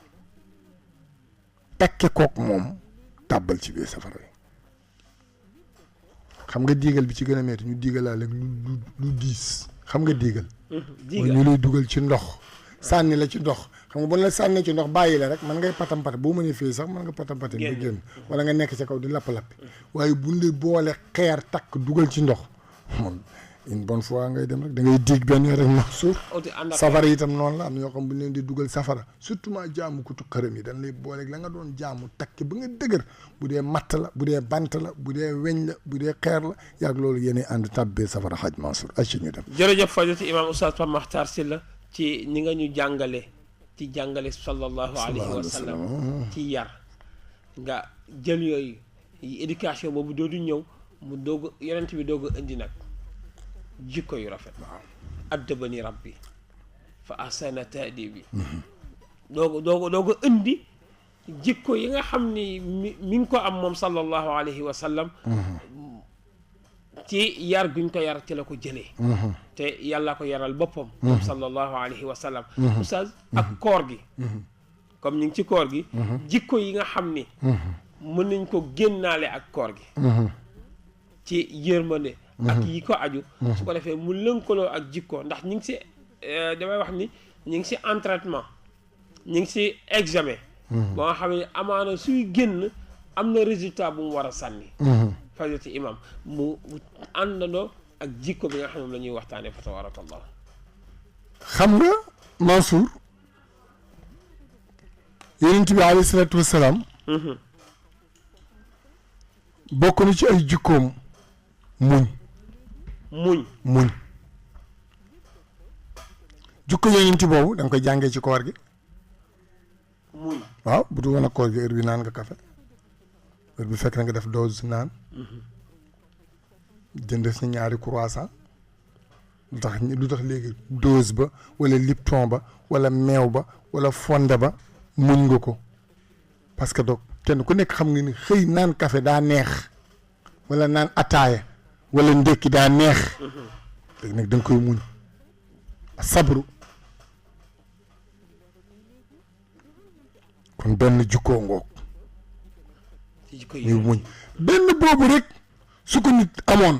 takke kook moom tàbbal ci biir safara yi xam nga diigal bi ci gën a metti ñu diigalaale lu diis xam nga diigal mooy ñu lay dugal ci ndox sànni la ci ndox xam nga bu la sànnee ci ndox bàyyi la rek man ngay patam-pate boo mënee fii sax man nga patam-pate nga génn wala nga nekk ci kaw di lapp-lappi waaye buñ lay boole xeer takk dugal ci ndox moom une bonne fois ngay dem rek da ngay diig benn rek ma suur safara itam noonu la am na ñoo xam bu leen di dugal safara surtout ma jaamu kutu xërëm yi dañ lay booleeg la nga doon jaamu takk ba nga dëgër bu dee matt la bu dee bant la bu dee weñ la bu dee xeer la yaag loolu yéen ànd tàbbee safara xaj Mansour ay ñu dem jërëjëf fajoti imam oustaz Pape Makhtar Sylla ci ni nga ñu jàngale ci jàngale sallallahu alayhi wa sallam ci yar nga jël yooyu éducation boobu doodu ñëw mu doog yonent bi doog a indi nag jikko yu rafet addabani rabbi fa ahsana ta'dibi dooga indi jikko yi nga xam ni mi ngi ko am moom sallallahu alayhi wa sallam ci yar guñ ko yar ci la ko jëlee te yàlla ko yaral boppam moom sallallahu alayhi wa sallam oustaz ak koor gi comme ñu ngi ci koor gi jikko yi nga xam ni mën nañ ko génnaale ak koor gi ci yërmande ak yi ko aju su ko defee mu lënkaloo ak jikko ndax ñu ngi si damay wax ni ñu ngi si entraînement ñu ngi si examen ba nga xam ne amaana suy génn am na résultat bu mu war a sànni fajoti imam mu àndandoo ak jikko bi nga xam ne moom la ñuy waxtaanee fa tabarakallah xam nga Mansour yonent bi alayhi salaatu wasalaam bokk na ci ay jikkoom muñ jukko yonent boobu da nga koy jàngee ci koor gi muñ waaw bu dul woon ak koor gi heure bi naan nga café heure bi fekk na nga def dose naan jënd si ñaari croissant lu tax léegi dose ba wala lipton ba wala meew ba wala fonde ba muñ nga ko parce que donc kenn ku nekk xam nga ni xëy naan café daa neex wala naan ataaya wala ndékki daa neex léegi nag da nga koy muñ sabru kon benn jukkoo ngoog muy muñ benn boobu rek su ko nit amoon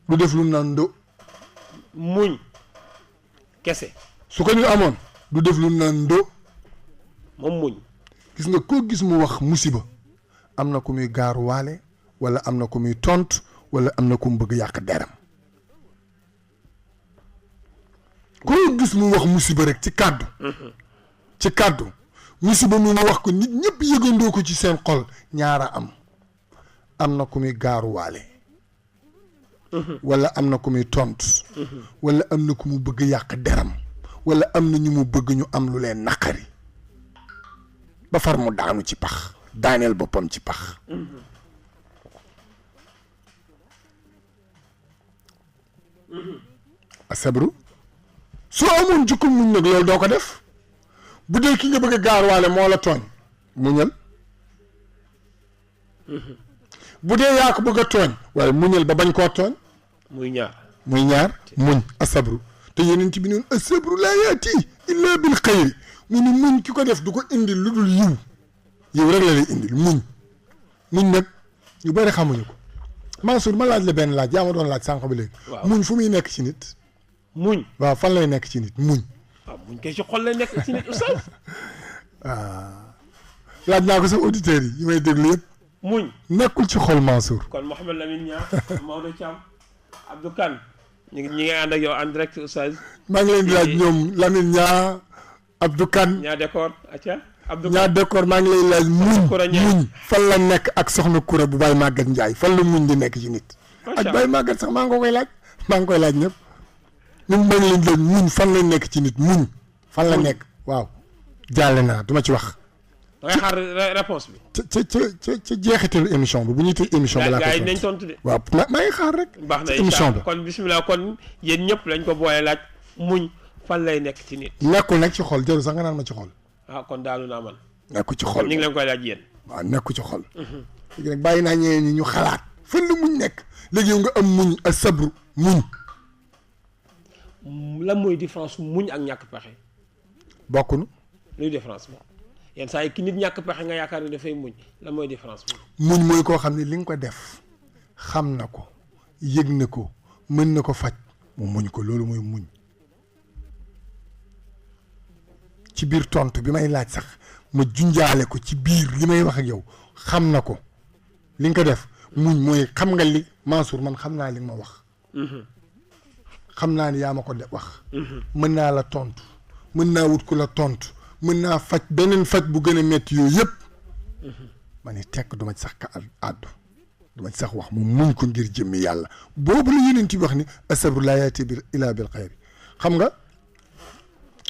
du def lu naan ndo muñ kese su ko nit amoon du def lu naan ndo moom muñ gis nga koo gis mu wax musiba am na ku muy gaaruwaale wala am na ku muy tontu wala am na ku mu bëgg yàq deram koo gis mu wax musiba rek ci kàddu musiba mu wax ko nit ñëpp yëgandoo ko ci seen xol ñaara am na ku muy gaaruwaale wala am na ku muy tontu wala am na ku mu bëgg yàq deram wala am na ñu mu bëgg ñu am lu leen naqari ba far mu daanu ci pax daaneel boppam ci pax asabru soo amoon jukkum muñ nag loolu doo ko def bu dee ki nga bëgg a gaarwaale moo la tooñ muñal bu dee yaa ko bëgg a tooñ waaye muñal ba bañ koo tooñ muy ñaar muñ asabru te yeneen ci bi noonu asabru laa yaati illa bil xayri mu ni muñ ki ko def du ko indil lu dul yiw rek la lay indil muñ nag ñu bari xamuñu ko Mansour ma laaj la benn laaj yaa ma doon laaj sànq ba léegi muñ fu muy nekk ci nit muñ waaw fan lay nekk ci nit muñ waaw muñ kay ci xol lay nekk ci nit oustaz laaj naa ko sa auditeurs yi may déglu yëpp muñ nekkul ci xol Mansour kon Mouhamed Lamine Niang Maodo Thiam Abdou Kane ñu ngi ànd ak yow en direct oustaz maa ngi leen di laaj ñoom Lamine Niang Abdou Kane ñaa décor aca Abdou ñaa décor maa ngi lay laaj muñ fan la nekk ak soxna Koura bu Baye Maguette Ndiaye fan la muñ di nekk ci nit ak Baye Maguette sax maa ngi koy laaj ñëpp ñun maa ngi leen di laaj muñ fan la nekk ci nit muñ fan la nekk waaw jàlle naa duma ci wax da ngay xaar réponse bi ca jeexitalu émission bi bu ñuy tëj émission bi laa gars yi nañ tontu de waaw maa ngi xaar rek baax na émission bi kon bismillah kon yéen ñëpp lañ ko boole laaj muñ fan lay nekk ci nit nekkul nag ci xol jëru sax nga naan ma ci xol kon daanu naa man nekku ci xol ñu ngi leen koy laaj yéen waaw nekku ci xol léegi nag bàyyi naa ñeneen ñi ñu xalaat fan la muñ nekk léegi yow nga am muñ a sabru muñ lan mooy différence muñ ak ñàkk pexe bokkunu luy différence bi yenn saa yi ki nit ñàkk pexe nga yaakaar ni dafay muñ lan mooy différence bi muñ mooy koo xam ne li nga ko def xam na ko yëg na ko mën na ko faj mu muñ ko loolu mooy muñ ci biir tontu bi may laaj sax ma junjaale ko ci biir li may wax ak yow xam na ko li nga ko def muñ mooy xam nga li Mansour man xam naa li nga ma wax xam naa ni yaa ma ko de wax mën naa la tontu mën naa wut ku la tontu mën naa faj beneen faj bu gën a metti yooyu yëpp ma ni tekk duma ci sax ka àddu duma ci sax wax mu muñ ko ngir jëmmi yàlla boobu la yeneen ci wax ni asabru laa yaati bi ila bil xayri xam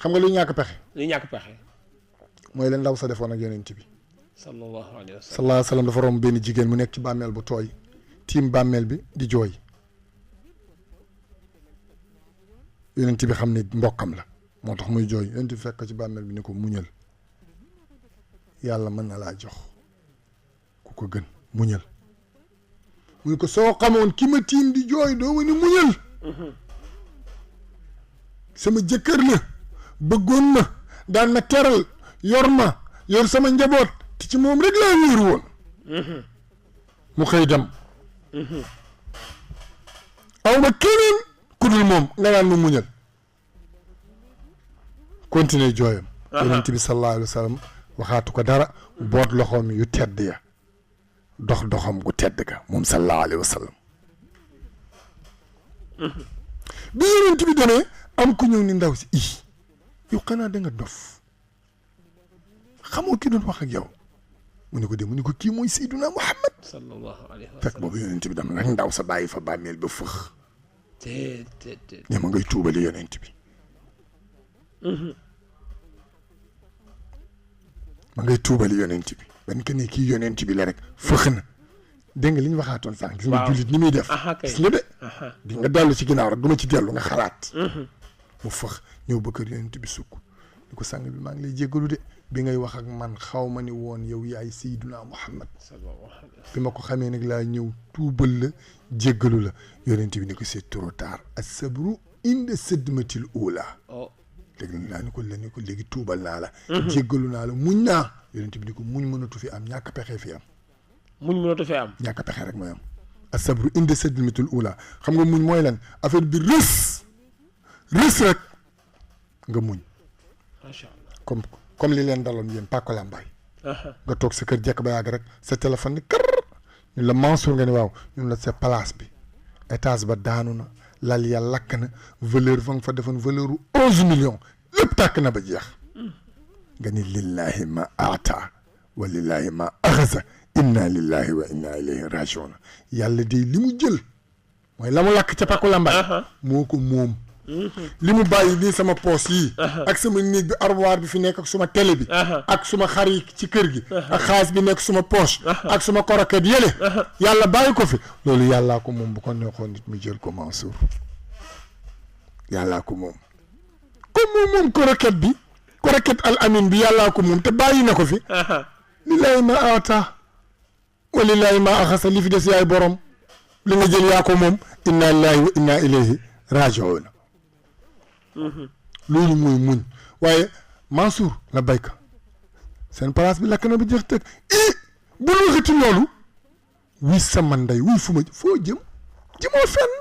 nga luy ñàkk pexe luy ñàkk pexe mooy leen ndaw sa defoon ak yeneen bi sallallahu alayhi wa sallam dafa romb benn jigéen mu nekk ci bàmmeel bu tooy tiim bàmmeel bi di jooy yeneen bi xam ne mbokkam la moo tax muy jooy yeneen bi fekk ci bàmmeel bi ni ko muñal yàlla mën na laa jox ku ko gën muñal mu ne ko soo xamoon ki ma tiim di jooy doo ma ni muñal sama jëkkër la bëggoon ma daan ma teral yor sama njaboot te ci moom rek laa wéeru woon mu xëy dem aw ma keneen ku dul moom nga naan ma muñal continuer jooyam yonent bi sallallahu alayhi wa sallam waxaatu ko dara boot loxoom yu tedd ya doxam gu tedd ga moom sallallahu alayhi wa sallam bi yonent bi demee am ku ñëw ni ndaw si yow xanaa da nga dof xamoo ki doon wax ak yow mu ne ko dem mu ne ko kii mooy Seydina Muhammad sallallahu alayhi wa sallam fekk boobu yonent bi dem nag ndaw sa bàyyi fa bàmmeel ba fëx ne ma ngay tuubali yonent bi ma ngay tuubali yonent bi ban que ni kii yonent bi la rek fëx na dégg nga li ñu waxaatoon sànq gis nga jullit ni muy def gis nga de di nga dellu ci ginnaaw rek du ma ci dellu nga xalaat mu fëx ñëw ba kër yonent bi sukk ni ko sang bi maa ngi lay jéggalu de bi ngay wax ak man xaw ma ni woon yow yaay Seydina Muhammad bi ma ko xamee nag laa ñëw tuubal la jéggalu la yonent bi ni ko c'est trop tard as-sabru inda sadmatil ula léegi naa ni ko léegi tuubal naa la jéggalu naa la muñ naa yonent bi ni ko muñ mënatu fi am ñàkk pexe fi am muñ mënatu fi am ñàkk pexe rek mooy am as-sabru inda sadmatil ula xam nga muñ mooy lan affaire bi rës rek nga muñ macha allah comme li leen daloon yéen Pàkko Lambaay nga toog sa kër jekk ba yàgg rek sa téléphone ni kër ñun la Mansour nga ni waaw ñun la sa place bi étage ba daanu na lal ya lakk na valeur fa nga fa defoon valeur u 11 millions lépp tàkk na ba jeex nga ni lillahi ma aata wa lillahi ma axasa inna lillahi wa inna ilayhi rajiun yàlla de li mu jël mooy la mu lakk ca Pàkko Lambaay moo ko moom li mu bàyyi nii sama poos yi ak sama néeg bi armoire bi fi nekk ak suma télé bi ak suma xar yi ci kër gi ak xaalis bi nekk suma poche ak suma koroket yële yàlla bàyyi ko fi loolu yàllaa ko moom bu ko neexoon nit mu jël ko Mansour yàllaa ko moom comme moom koroket bi koroket al amin bi yàllaa ko moom te bàyyi na ko fi lillahi ma aata wa lillahi ma axasa li fi des yaay borom li nga jël yaa ko moom inna lillahi wa inna ilayhi rajiun loolu mooy muñ waaye Mansour la bayka seen place bi lakk na ba jeex tëg bu ñu waxati loolu wuy sama ndey wuy fu ma foo jëm jëmoo fenn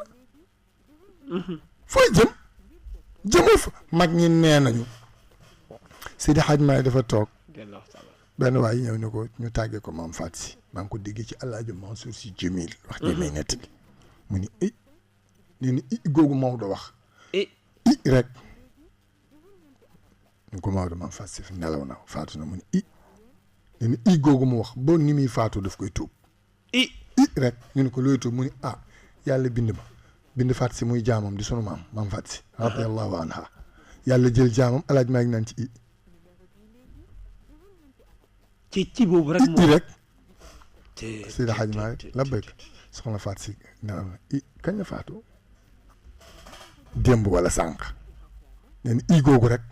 foo jëmoo fa mag ñi nee nañu Seydi Hadj Maay dafa toog benn waay ñëw ni ko ñu tàggee ko maam Faat Si maa ngi ko déggee ci Alaaji Mansour Si Jamil wax ji may nettali mu ni nee ni googu Maodo wax rek ñu ko Maodo maam Faat Si fi nelaw na faatu na mu ni nee ni googu mu wax boo ni muy faatu daf koy tuub rek ñu ne ko looy tuub mu ni yàlla bind Faat Si muy jaamam di sunu maam Faat Si radiyallahu anha yàlla jël jaamam alaaj maa ngi naan ci boobu rek moom rek Seydi Hadj Maalik la bëgg soxna Faat Si nelaw na kañ la faatu démb wala sànq nee na googu rek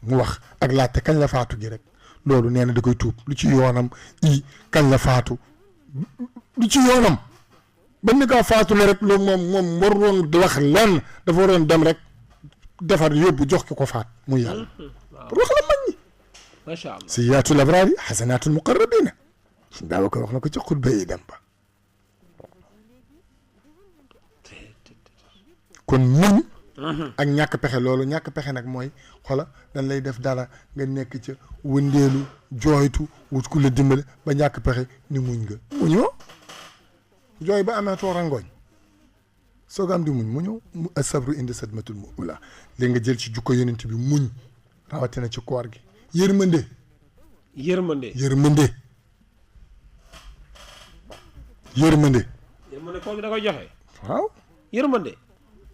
mu wax ak laajte kañ la faatu gi rek loolu nee na da koy tuub lu ci yoonam kañ la faatu lu ci yoonam ba ni kaa faatu la rek loolu moom waroon di wax lenn dafa waroon dem rek defar yóbbu jox ki ko faat muy yàlla pour wax la mag ñi macha allah sayyiatul abraari xasanaatul muqarrabiina daawa ko wax na ko ci xutba yi dem ba kon muñ ak ñàkk pexe loolu ñàkk pexe nag mooy xola dañ lay def dara nga nekk ca wëndeelu jooytu wut ku la dimbale ba ñàkk pexe ni muñ nga muñoo jooy ba amee toorangooñ soo ko am di muñoo mu asabru indi sadmatul ula léegi nga jël ci jukko yonent bi muñ rawatina ci koor gi yërmande koor gi da koy joxe waaw yërmande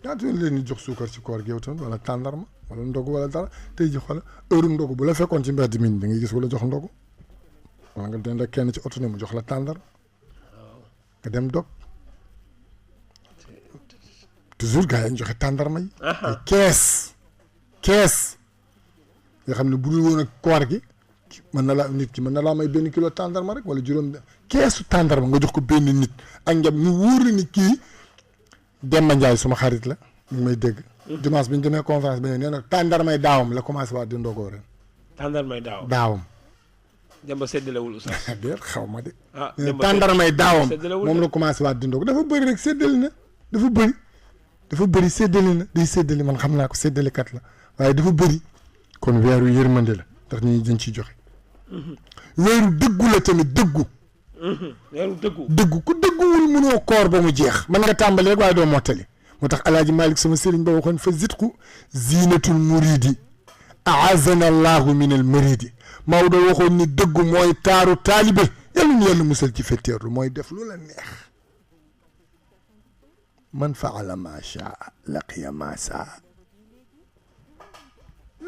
ñaata yoon leen di jox suukar ci koor gi yow tam wala tàndarma wala ndogu wala dara tey ji xoolal heure ndogu bu la fekkoon ci mbedd mi da ngay gis wala jox ndogu wala nga dend ak kenn ci oto ne mu jox la tàndar nga dem dog toujours gars yi ñu joxe tàndarma yi ay kees nga xam ne bu dul woon ak koor gi mën na laa nit ki mën na laa may benn kilo tàndarma rek wala juróom keesu tàndarma nga jox ko benn nit ak njab mu wóor ni kii Demba Ndiaye suma xarit la ñu ngi may dégg dimanche bi ñu demee conférence bi nee na tàndarmay daawam la commencé waat di ndogoo ren tàndarmay daawam Demba séddalewul sax déet xaw ma de tàndarmay daawam moom la commencé waat di ndog dafa bëri rek séddali na dafa bëri séddali na day séddali man xam naa ko séddalikat la waaye dafa bëri kon weeru yërmande la ndax nit ñi dañ ciy joxe weeru dëggu la tamit dëggu ku dëgguwul mënoo koor ba mu jeex mën nga tàmbali rek waaye doo mottali moo tax alaaji Malik sama sëriñ ba waxoon fa zitqu zinatul muridi aazana allahu min al maridi Maodo waxoon ni dëggu mooy taaru taalibe yàlla nu yàlla musal ci fetteerlu mooy def lu la neex man faala ma shaa laqiya ma saa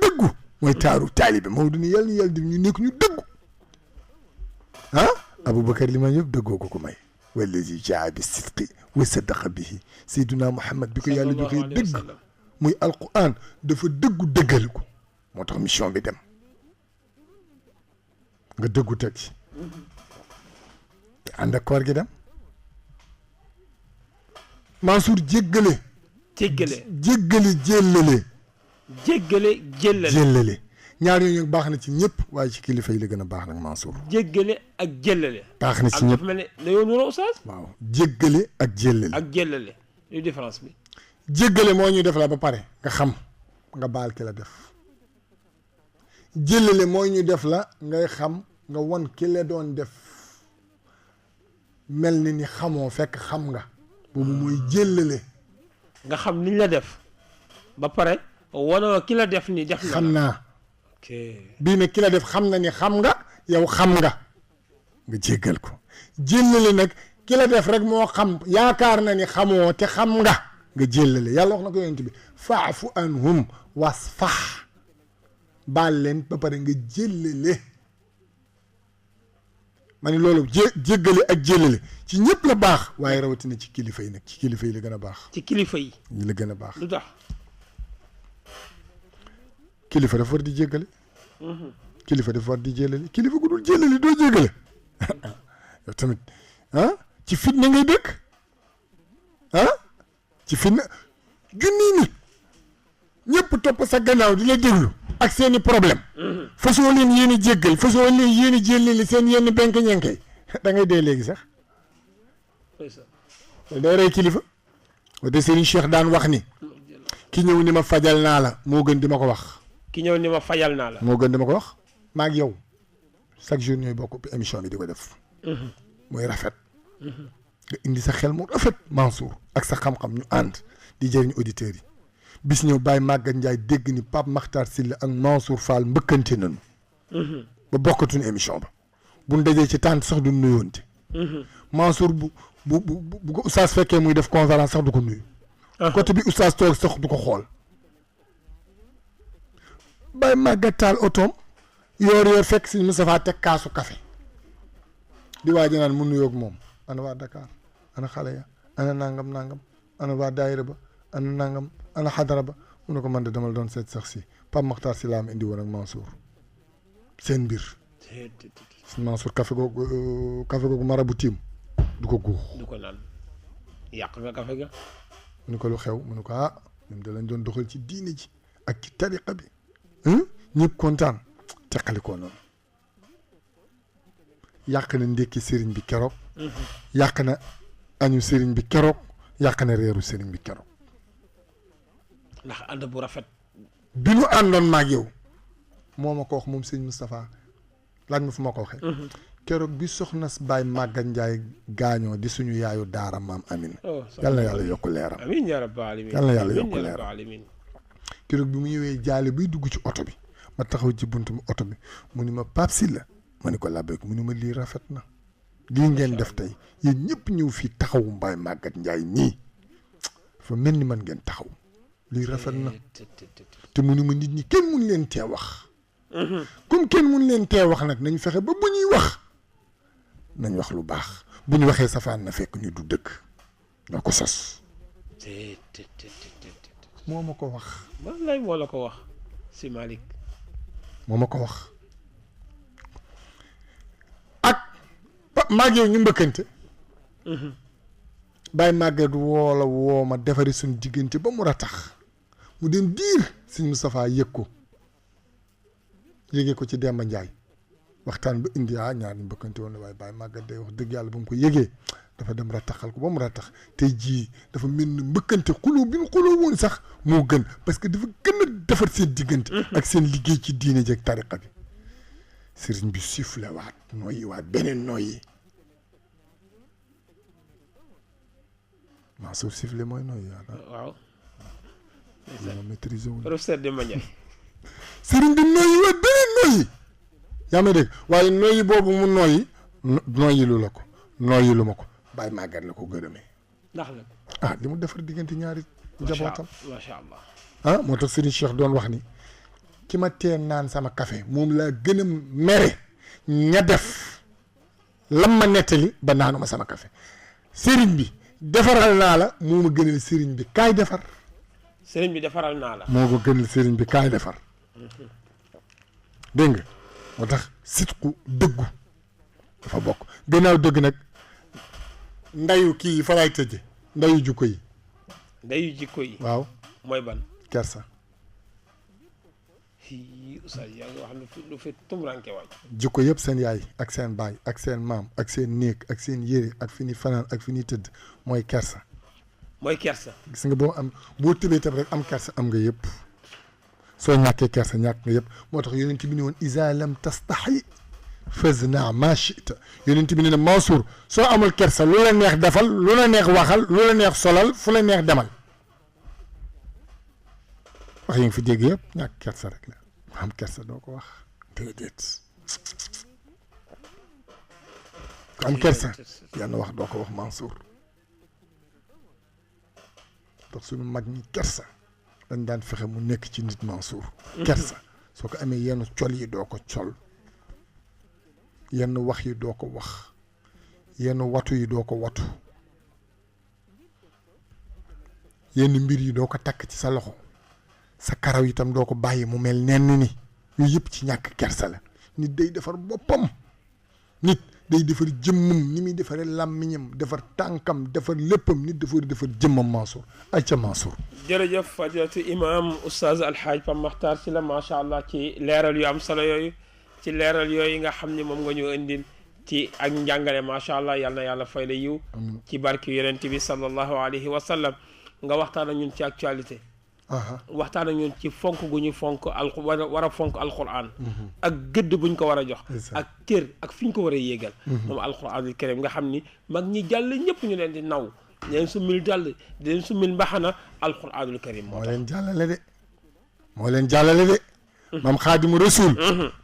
dëggu mooy taaru taalibe Maodo ni yàlla def ñu nekk ñu dëggu Aboubacar li ma yëpp dëggoo ko may wallazi jaa bi sidqi wa sadaqa bihi Seydina Muhammad bi ko yàlla joxee dëgg muy alquran dafa dëggu dëggal ko moo tax mission bi dem nga dëggu teg ci te ànd ak koor gi dem Mansour jéggale jéllale ñaar yooyu baax na ci ñëpp waaye ci kilifa yi la gën a baax nag Mansour jéggale ak jéllale baax na ci ñëpp mel ne dañoo nuroo oustaz waaw jéggale ak jéllale luy différence bi jéggale moo ñuy def la ba pare nga xam nga baal ki la def jéllale mooy ñu def la ngay xam nga won ki la doon def mel ni ni xamoo fekk xam nga boobu mooy jéllale nga xam niñ la def ba pare wanoo ki la def ni def na xam naa bii ne ki la def xam na ni xam nga yow xam nga jéggal ko jéllale nag ki la def rek moo xam yaakaar na ni xamoo te xam nga jéllale yàlla wax na ko yonent bi faafu anhum wasfax baal leen ba pare nga jéllale ma ne loolu jéggale ak jéllale ci ñëpp la baax waaye rawatina ci kilifa yi nag ci kilifa yi la gën a baax ci kilifa yi la gën a baax lu tax kilifa dafa war di jéggale kilifa dafa war di jéllale kilifa gu dul jéllale doo jéggale yow tamit ci fitna ngay dëkk ci fitna junni nit ñëpp topp sa gannaaw di la déglu ak seeni problème fasoo leen yéeni jéggal fasoo leen yéeni jéllale seen yenn benk ñenkey da ngay dee léegi sax day rey kilifa wate Serigne Cheikh daan wax ni ki ñëw ni ma fajal naa la moo gën di ma ko wax ki ñëw ni ma fajal naa la moo gën di ma ko wax maa ngi yow chaque jour ñooy bokk émission bi di ko def mooy rafet nga indi sa xel mu rafet Mansour ak sa xam-xam ñu ànd di jëriñ auditeurs yi bis ñëw Baye Maguette Ndiaye dégg ni Pape Makhtar Sylla ak Mansour Fall mbëkkante nañu ba bokkatuñu émission ba buñ dajee ci tànt sax du nuyoonte Mansour bu ko oustaz fekkee muy def conférence sax du ko nuyu côté bi oustaz toog sax du ko xool Baye Maguette taal otoom yoor fekk si Moustapha teg kaasu café di waaji naan mu nuyoog moom ana waa Dakar ana xale ya ana nangam ana waa daayira ba ana nangam ana xadara ba mu ne ko man de dama la doon seet sax si Pape Makhtar Sylla am indi woon ak Mansour seen mbir Mansour café googu marabu tiim du ko guux du ko naan yàq nga café ga mu ne ko lu xew mu ne ko ñoom da lañ doon doxal ci diine ji ak ci tariqa bi ñëpp kontaan teqalikoo noonu yàq na ndékki sëriñ bi keroog yàq na añu sëriñ bi keroog yàq na reeru sëriñ bi keroog ndax ànd bu rafet bi nu àndoon maag yow moo ma ko wax moom sëñ Moustapha laaj ma fu ma ko waxee keroog bi soxna Baye Maguette Ndiaye gaañoo di suñu yaayu daara maam Amine yal na yàlla yokk leeram amiin yaa rabbal aalamiin yal na yàlla yokk leeram keroog bi mu ñëwee jaale bay dugg ci oto bi ma taxaw ci buntu oto bi mu ni ma Pape Sylla ma ni ko labbeek mu ni ma lii rafet na lii ngeen def tey yéen ñëpp ñëw fii taxawu Baye Maguette Ndiaye nii fa mel ni man ngeen taxaw lii rafet na te mu ni ma nit ñi kenn mun leen tee wax comme kenn mun leen tee wax nag nañ fexe ba bu ñuy wax nañ wax lu baax bu ñu waxee safaan na fekk ñu du dëgg na ko sos moo ma ko wax wallaay moo la ko wax si Malick moo ma ko wax ak maag yow ñu mbëkkante Baye Maguette woo ma defari suñu diggante ba mu ratax mu dem diir sëñ Moustapha yëg ko yëgee ko ci Demba Ndiaye waxtaan ba indi ñaar ñu mbëkkante woon na waaye Baye Maguette day wax dëgg yàlla ba mu ko yëgee dafa dem rataxal ko ba mu ratax tey jii dafa mel ni mbëkkante xuloo bi ñu xuloo woon sax moo gën parce que dafa gën a defar seen diggante ak seen liggéey ci diine jeeg tariqa bi sëriñ bi sifflé waat nooyi waat beneen nooyi Mansour sifflé mooy nooyi waaw ma maîtriser wu professeur Demba Ndiaye sëriñ bi nooyi waat beneen nooyi yaa may dégg waaye nooyi boobu mu nooyi nooyi lu la ko nooyi lu ma ko Baye Maguette la ko gërëmee ndax la li mu defar diggante ñaari njabootam macha allah moo tax Serigne Cheikh doon wax ni ki ma tee naan sama café moom laa gën a mere ña def lam ma nettali ba naanuma sama café Serigne bi defaral naa la moo ma gënal Serigne bi kaay defar Serigne bi defaral naa la moo ko gënal Serigne bi kaay defar dégg nga moo tax sidqu dëggu dafa bokk gannaaw dëgg nag ndayu kii yi fa laay tëje ndayu jukko yi ndayu jikko yi waaw mooy ban kersa oustaz yaa ngi wax lu fi tumranke waaj jukko yëpp seen yaay ak seen baay ak seen maam ak seen néeg ak seen yére ak fi ni fanaan ak fi ni tëdd mooy kersa mooy kersa gis nga boo tëbee tam rek am kersa am nga yëpp soo ñàkkee kersa ñàkk nga yëpp moo tax yonent bi ne woon iza lam tastahi fazna ma chita yonent bi ne ne Mansour soo amul kersa lu la neex defal lu la neex waxal lu la neex solal fu la neex demal wax yi nga fi dégg yëpp ñàkk kersa rek la am kersa doo ko wax déedéet am kersa yenn wax doo ko wax Mansour ndax suñu mag ñi kersa dañ daan fexe mu nekk ci nit Mansour kersa soo ko amee yenn col yi doo ko col yenn wax yi doo ko wax yenn watu yi doo ko watu yenn mbir yi doo ko takk ci sa loxo sa karaw itam doo ko bàyyi mu mel nenn ni yooyu yëpp ci ñàkk kersa la nit day defar boppam nit day defar jëmmam ni muy defaree làmmiñam defar tànkam defar léppam nit dafa defar jëmmam Mansour ay ca Mansour jërëjëf fadilatu imam oustaz alhaaj Pape Makhtar Sylla macha allah ci leeral yu am solo yooyu ci leeral yooyu nga xam ne moom nga ñu indil ci ak njàngale macha allah yal na yàlla fay la yiw ci barki yonent bi sallallahu alayhi wa sallam nga waxtaan ak ñun ci actualité waxtaan ak ñun ci fonk gu ñu fonk war a fonk alquran ak gëdd buñ ko war a jox ak cër ak fi ñu ko war a yéegal moom alquranul karim nga xam ni mag ñi jàll ñëpp ñu leen di naw di leen summil dàll di leen summil mbaxana alquranul karim moo leen jàllale de maam xaadimu rasul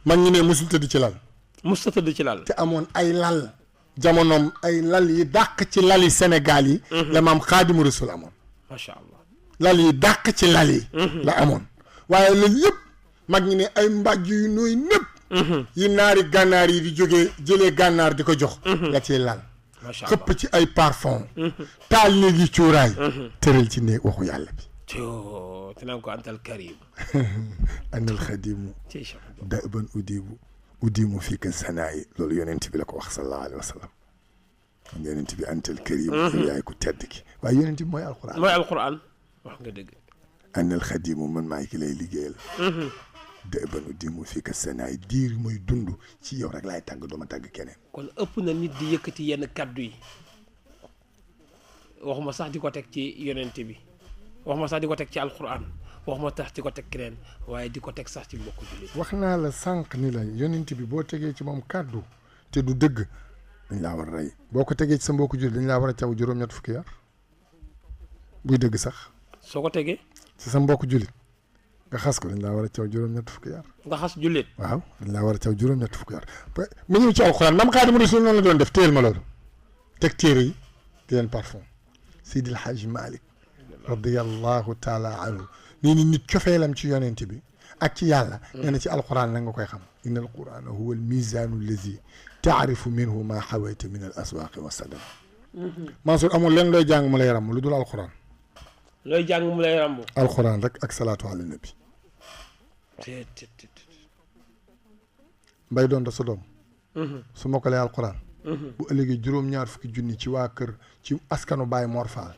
mag ñi ne musul tëdd ci lal musul tëdd ci lal te amoon ay lal jamonoom ay lal yi dàq ci lali Sénégal yi la maam xaadimu rasul amoon macha allah lal yi dàq ci lal yi la amoon waaye loolu yëpp mag ñi ne ay mbàjj yu nooy nëpp yi naari gànnaar yi di jógee jëlee gànnaar di ko jox la ciy lal xëpp ci ay parfum taal néegi cuuraay tëral ci néeg waxu yàlla bi te naan ko antal karim anal xadimu daban udimu fii ka sanaayi loolu yonent bi la ko wax sallallahu alayhi wa sallam yonent bi antal karim yaay ku tedd ki waaye yonent bi mooy alquran wax nga dëgg anal xadimu man maay ki lay liggéeyal daban udimu fii ka sanaayi diir mooy dund ci yow rek laay tàgg dooma tàgg keneen kon ëpp na nit di yëkkati yenn kaddu yi waxuma sax di ko teg ci yonent bi waxuma sax di ko teg ci alquran waxuma tax di ko teg keneen waaye di ko teg sax ci mbokku jullit wax naa la sànq ni la yonent bi boo tegee ci moom kàddu te du dëgg dañ laa war a rey boo ko tegee ci sa mbokku jullit dañ laa war a caw juróom-ñett fukki yar buy dëgg sax soo ko tegee ci sa mbokku jullit nga xas ko dañ laa war a caw juróom-ñett fukki yar nga xas jullit waaw dañ laa war a caw juróom-ñett fukki yar mu ñëw ci alxuraan mam Xaadimu Rasuul noonu la doon def téyel ma loolu teg téere yi di leen parfum Seydil Hadj Malick radiyallahu taala anhu nii ni nit cofeelam ci yonent bi ak ci yàlla nee na ci alquran la nga koy xam inna alqurana huwa almizanu allazi taarifu minhu ma xawayta min al aswaqi wa sadam Mansour amul leen looy jàng mu lay ràmm lu dul alquran looy jàng mu lay ràmm alquran rek ak salaatu ala nabi mbay doon da sa doom su ma ko lay alquran bu ëllëgee juróom-ñaar fukki junni ci waa kër ci askanu Baye Mor Fall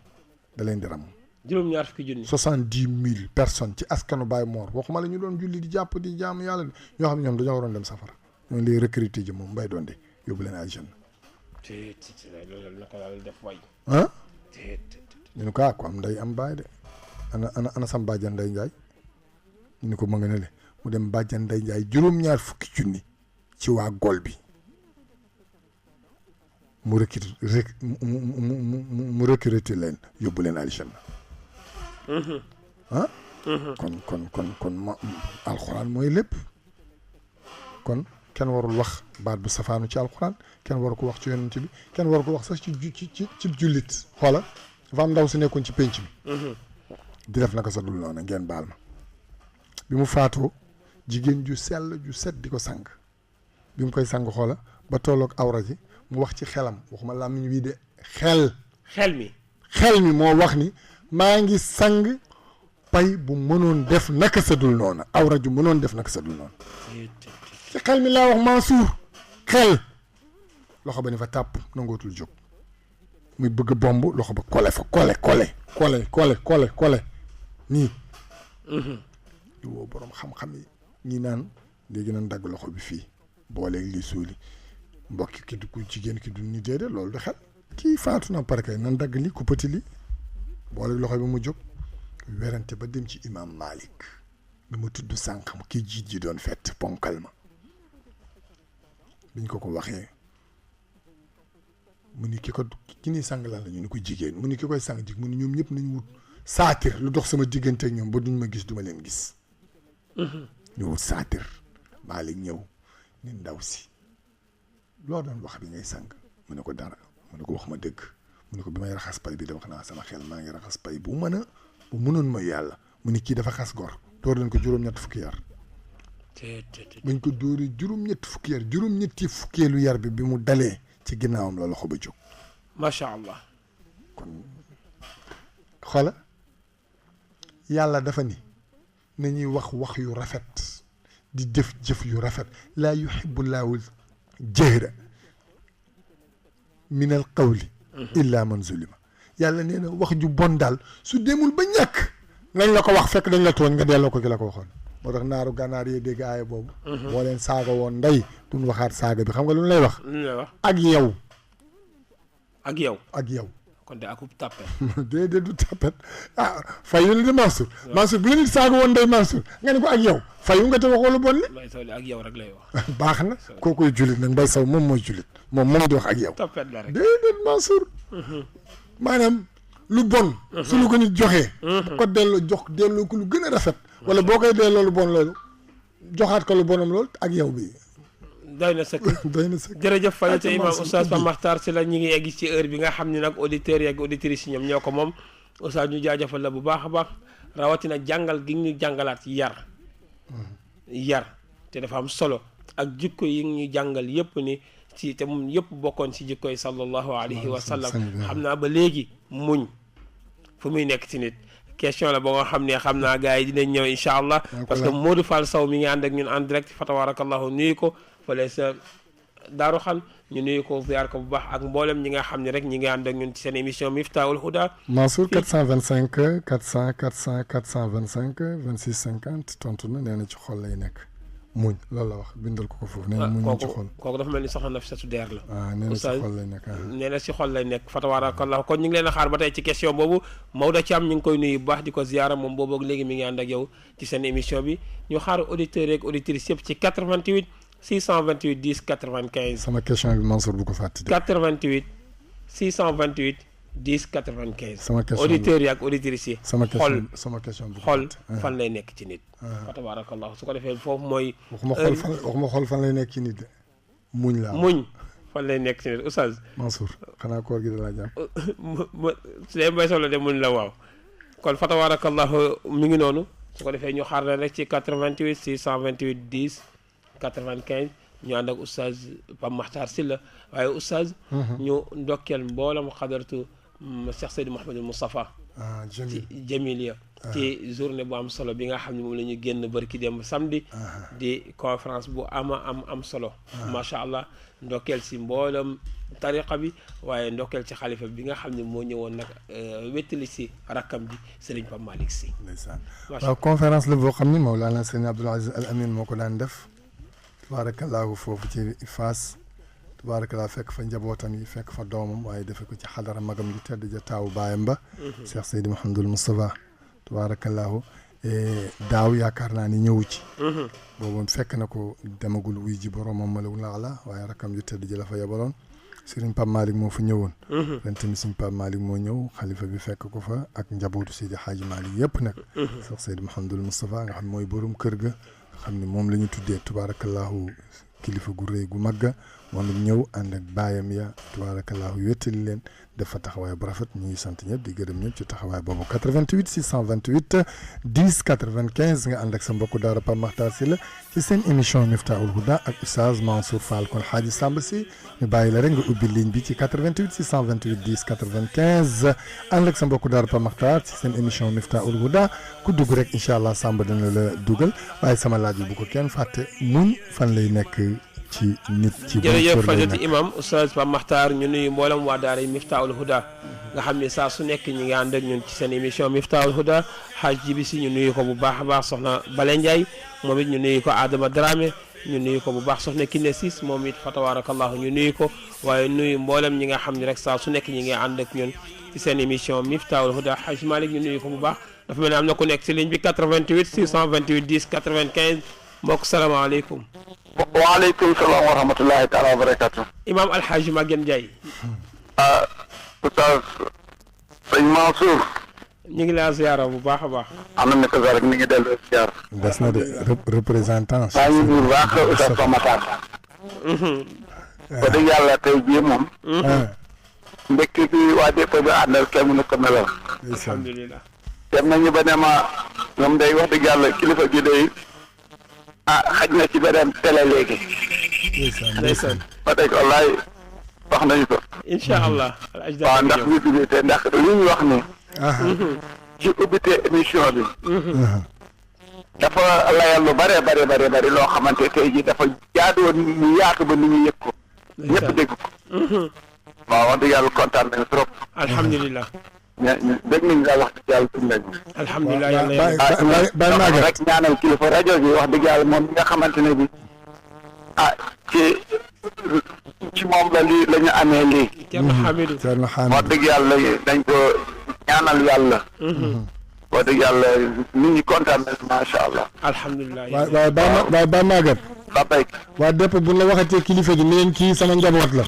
da leen di ràmm juróom-ñaar fukki junni 70 000 personnes ci askanu Baye Mor waxuma la ñu doon julli di jàpp di jaamu yàlla ñoo xam ne ñoom dañoo waroon dem safara ñoom lay recruter ji moom mbay doon de yóbbu leen aljanna loolu naka la def way ah ñu ne ko ah ko am nday am baay de ana sam bàjjan nday njaay ñu ne ko ma nga ne le mu dem bàjjan nday njaay juróom-ñaar fukki junni ci waa gol bi mu recruter leen yóbbu leen aljanna ah kon ma alxuraan mooy lépp kon kenn warul wax baat bu safaanu ci alxuraan kenn waru ko wax ci yonent bi kenn waru ko wax sax ci jullit xoola dafa am ndaw si nekkoon ci penc bi di def naka sa dul noonu ngeen baal ma bi mu faatoo jigéen ju sell ju set di ko sang bi mu koy sang xoola ba tolloog awra ji mu wax ci xelam waxuma làmmiñ wii de xel mi moo wax ni maa ngi sang pay bu mënoon def naka sa dul noonu awra ju mënoon def naka sa dul noonu ci xel mi laa wax Mansour xel loxo ba ne fa tàpp nangootul jóg muy bëgg bomb loxo ba kole fa kole nii di woo boroom xam-xam yi ñi naan léegi nan dagg loxo bi fii booleeg lii suuli mbokk ki du ku jigéen ki du ni déedéet loolu du xel kii faatu na pare kay nan dagg lii ku pëti lii booleeg loxo bi mu jóg werante ba dem ci imam Malik bi ma tudd sànq kii jiit ji doon fett ponkal ma biñ ko waxee mu ni ki ni sang lan la ñu ni ko jigéen mu ni ki koy sang jig mu ni ñoom ñëpp nañu wut saatir lu dox sama diggante ak ñoom ba duñ ma gis duma leen gis ñu wut saatir Malik ñëw ni ndaw si loo doon wax bi ngay sang mu ne ko dara mu ne ko wax ma dëgg mu ne ko bi may raxas pay bi da wax naa sama xel maa ngi raxas pay bu mënoon mooy yàlla mu ni kii dafa xas gor door leen ko juróom-ñett fukki yar bañ ko dóoree juróom-ñett fukki yar juróom-ñetti fukkeelu yar bi mu dalee ci ginnaawam la loxo ba jóg macha allah kon xoola yàlla dafa ni nañuy wax yu rafet di jëf yu rafet laa yuhibbu llaahu jahra min al qawli illa man zulima yàlla nee na wax ju bon daal su demul ba ñàkk nañ la ko wax fekk dañ la tooñ nga delloo ko ki la ko waxoon moo tax naaru gànnaar yee dégg aaya boobu boo leen saaga woon ndey duñ waxaat saaga bi xam nga lu ñu lay wax ak yow kon de akub tàppet déedéet du tàppet fayu la de Mansour bu la nit saaga woon ndey Mansour nga ne ko ak yow fayu nga te waxoo lu bon li Mbaye Sow ak yow rek lay wax baax na koo koy julit nag Mbaye Sow moom mooy julit moom di wax ak yow tàppet la rek déedéet Mansour maanaam lu bon su lu ko nit joxee ko delloo ko lu gën a rafet wala boo koy delloo lu bon loolu joxaat ko lu bonam loolu ak yow bi doy na sëkk jërëjëf Faye te imam Oustaz Pape Makhtar Sylla ñi ngi egg ci heure bi nga xam ne nag auditeurs yi ak auditrices yi ñoom ñoo ko moom Oustaz ñu jaajëfal la bu baax a baax rawatina jàngal gi ñu jàngalaat yar te dafa am solo ak jikko yi ñu jàngal yëpp ni ci te moom yëpp bokkoon ci jikko yi sallallahu alayhi wa sallam xam naa ba léegi muñ fu muy nekk ci nit question la ba nga xam ne xam naa gars yi dinañ ñëw incha allah parce que Modou Fall Sow mi ngi ànd ak ñun en direct fa tabarakallahu nuyu ko fële sa Daaru Xan ñu nuyu ko ziar ko bu baax ak mboolem ñi nga xam ne rek ñi ngi ànd ak ñun ci seen émission Miftahoul Houda Mansour 425 425 26 50 tontu na nee na ci xol lay nekk muñ loolu la wax bindal ko foofu nee na muñ ci xol kooku dafa mel ni soxna Nafissatou Der la nee na ci xol lay nekk nee na ci xol lay nekk fa tabarakallahu kon ñu ngi leen a xaar ba tey ci question boobu Maodo Thiam ñu ngi koy nuyu bu baax di ko ziara moom boobu ak léegi mi ngi ànd ak yow ci seen émission bi ñu xaar auditeurs yeeg auditrices yëpp ci 88 628 10 95 sama question bi Mansour bu ko fàtte 88 628 10 95 sama question auditeurs yi ak auditrices yi sama question bi xol fan lay nekk ci nit fa tabarakallahu su ko defee foofu mooy waxuma xol fan lay nekk ci nit de muñ fan lay nekk ci nit Oustaz Mansour xanaa koor gi da laa jàpp su dee Mbaye Sow la de muñ la waaw kon fa tabarakallahu mi ngi noonu su ko defee ñu xaar leen rek ci 88 628 10 95 ñu ànd ak Oustaz Pape Makhtar Sylla waaye Oustaz ñu ndokkeel mboolam xadaratu Cheikh Seydi Mouhamadou Moustapha ci Jamilia ci journée bu am solo bi nga xam ne moom la ñu génn barki dem samedi di conférence bu am solo macha allah ndokkeel si mboolam tariqa bi waaye ndokkeel ci xalifa bi nga xam ne moo ñëwoon nag wettali si rakkam bi Serigne Pape Malick Sy ndeysaan waaw conférence la boo xam ne Mawlana Serigne Abdoul Aziz Al Amin moo ko daan def tabaarakallaahu foofu ci Fass tabaarakallaahu fekk fa njabootam yi fekk fa doomam waaye defe ko ci xadara magam ji tedd ja taawu baayam ba Cheikh Seydi Mouhamadul Moustapha tabaarakallaahu daaw yaakaar naa ni ñëwu ci boobu fekk na ko demagul wuy ji boromam malawul ala waaye rakkam ji tedd ji la fa yebaloon Serigne Pape Malick moo fa ñëwoon ren tamit Serigne Pape Malick moo ñëw xalifa bi fekk ko fa ak njabootu Seydi Hadji Malick yëpp nag Cheikh Seydi Mouhamadul Moustapha nga xam mooy borom kër ga xam ne moom la ñu tuddee tabaarakallaahu kilifa gu rëy gu magga moom it ñëw ànd ak baayam ya tabarakallahu wéttali leen def fa taxawaay bu rafet ñu ngi sant ñëpp di gërëm ñëpp ci taxawaay boobu 88 628 10 95 nga ànd ak sa mbokku daara Pape Makhtar Sylla ci seen émission Miftahoul Houda ak Oustaz Mansour Fall kon Hadji Samba Sy ñu bàyyi la rek nga ubbi ligne bi ci 88 628 10 95 ànd ak sa mbokku daara Pape Makhtar ci seen émission Miftahoul Houda ku dugg rek incha allah Samba dana la dugal waaye sama laaj bi bu ko kenn fàtte mun fan lay nekk ci nit ci jërëjëf fajati imam Oustaz Pape Makhtar ñu nuyu mboolem waa daara Miftahoul Houda nga xam ne saa su nekk ñi ngi ànd ak ñun ci seen émission Miftahoul Houda Hadj Jibi Si ñu nuyu ko bu baax a baax soxna Bale Ndiaye moom it ñu nuyu ko Adama Dramé ñu nuyu ko bu baax soxna Kiné Sis moom it fa tabarakallahu ñu nuyu ko waaye nuyu mboolem ñi nga xam ne rek saa su nekk ñi ngi ànd ak ñun ci seen émission Miftahoul Houda Hadj Malick ñu nuyu ko bu baax dafa mel ne am na ku nekk ci ligne bi 88 628 10 95 mbokk salaamaaleykum. waaleykum salaam wa rahmatullahi taala wa barakatu. Imaam Alhaji Maguette Ndiaye. Oustaz sëñ Mansour. ñu ngi laa ziara bu baax a baax. am na nekk rek mi ngi dellu ziar. des na de représentant. maa ngi nuyu baax Oustaz Pape Makhtar. ba dëgg yàlla tey jii moom. mbégte bi waa dépôt bi àndal kenn mënu ko melal. alhamdulilah. dem nañu ba ne ma ñoom day wax dëgg yàlla kilifa gi day xaj na ci beneen télé léegi. ndeysaan. ba dëgg wallaay wax nañu ko. incha allah. waaw ndax ñu ubbite ndax li ñu wax ni ci ubbite émission bi. dafa layal lu bare loo xamante tey jii dafa jaadu woon ñu yaatu ba nit ñi yëg ko. ñëpp dégg ko. waaw wax dëgg yàlla kontaan nañu trop. alhamdulilah. dégg nañ la wax dëgg yàlla suñu lañ. alhamdulilah yàlla yàlla rek ñaanal kilifa rajo bi wax dëgg yàlla moom mi nga xamante ne bi ci moom la lii la ñu amee lii. Thierno Hamidou. Thierno wax Hamidou dëgg yàlla dañ ko ñaanal yàlla. wax dëgg yàlla nit ñi kontaan nañu macha allah. alhamdulilah. waaye Baye Maguette. ba béy. waa dépp bu la waxatee kilifa gi neen kii sama njaboot la.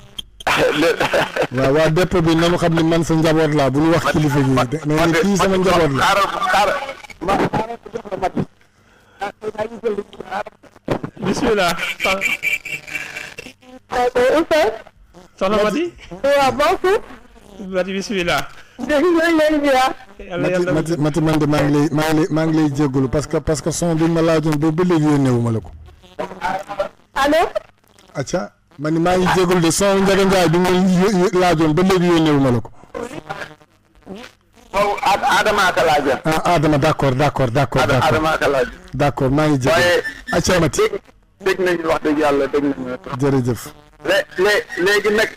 waaw waa dépp bi na mu xam ne man sa njaboot laa bu ñu wax kilifa gi nee na kii sama njaboot la. bisimilah. soxna Mati. waaw bonjour. Mati bisimilah. Mati man de maa ngi lay jéggalu parce que son bi ma laajoon boobu ba léegi yónnee wu ma la ko. allo. acca man ni maa ngi jéggalu de son Ndiaga Ndiaye bi ma laajoon ba léegi yónnee wu ma la ko. moom Adama ka laajoon. Adama d'accord. Adama ka laajoon. d'accord maa ngi jéggalu. waaye acca Mati. dégg nañu wax dëgg yàlla dégg nañu. jërëjëf. léegi nag.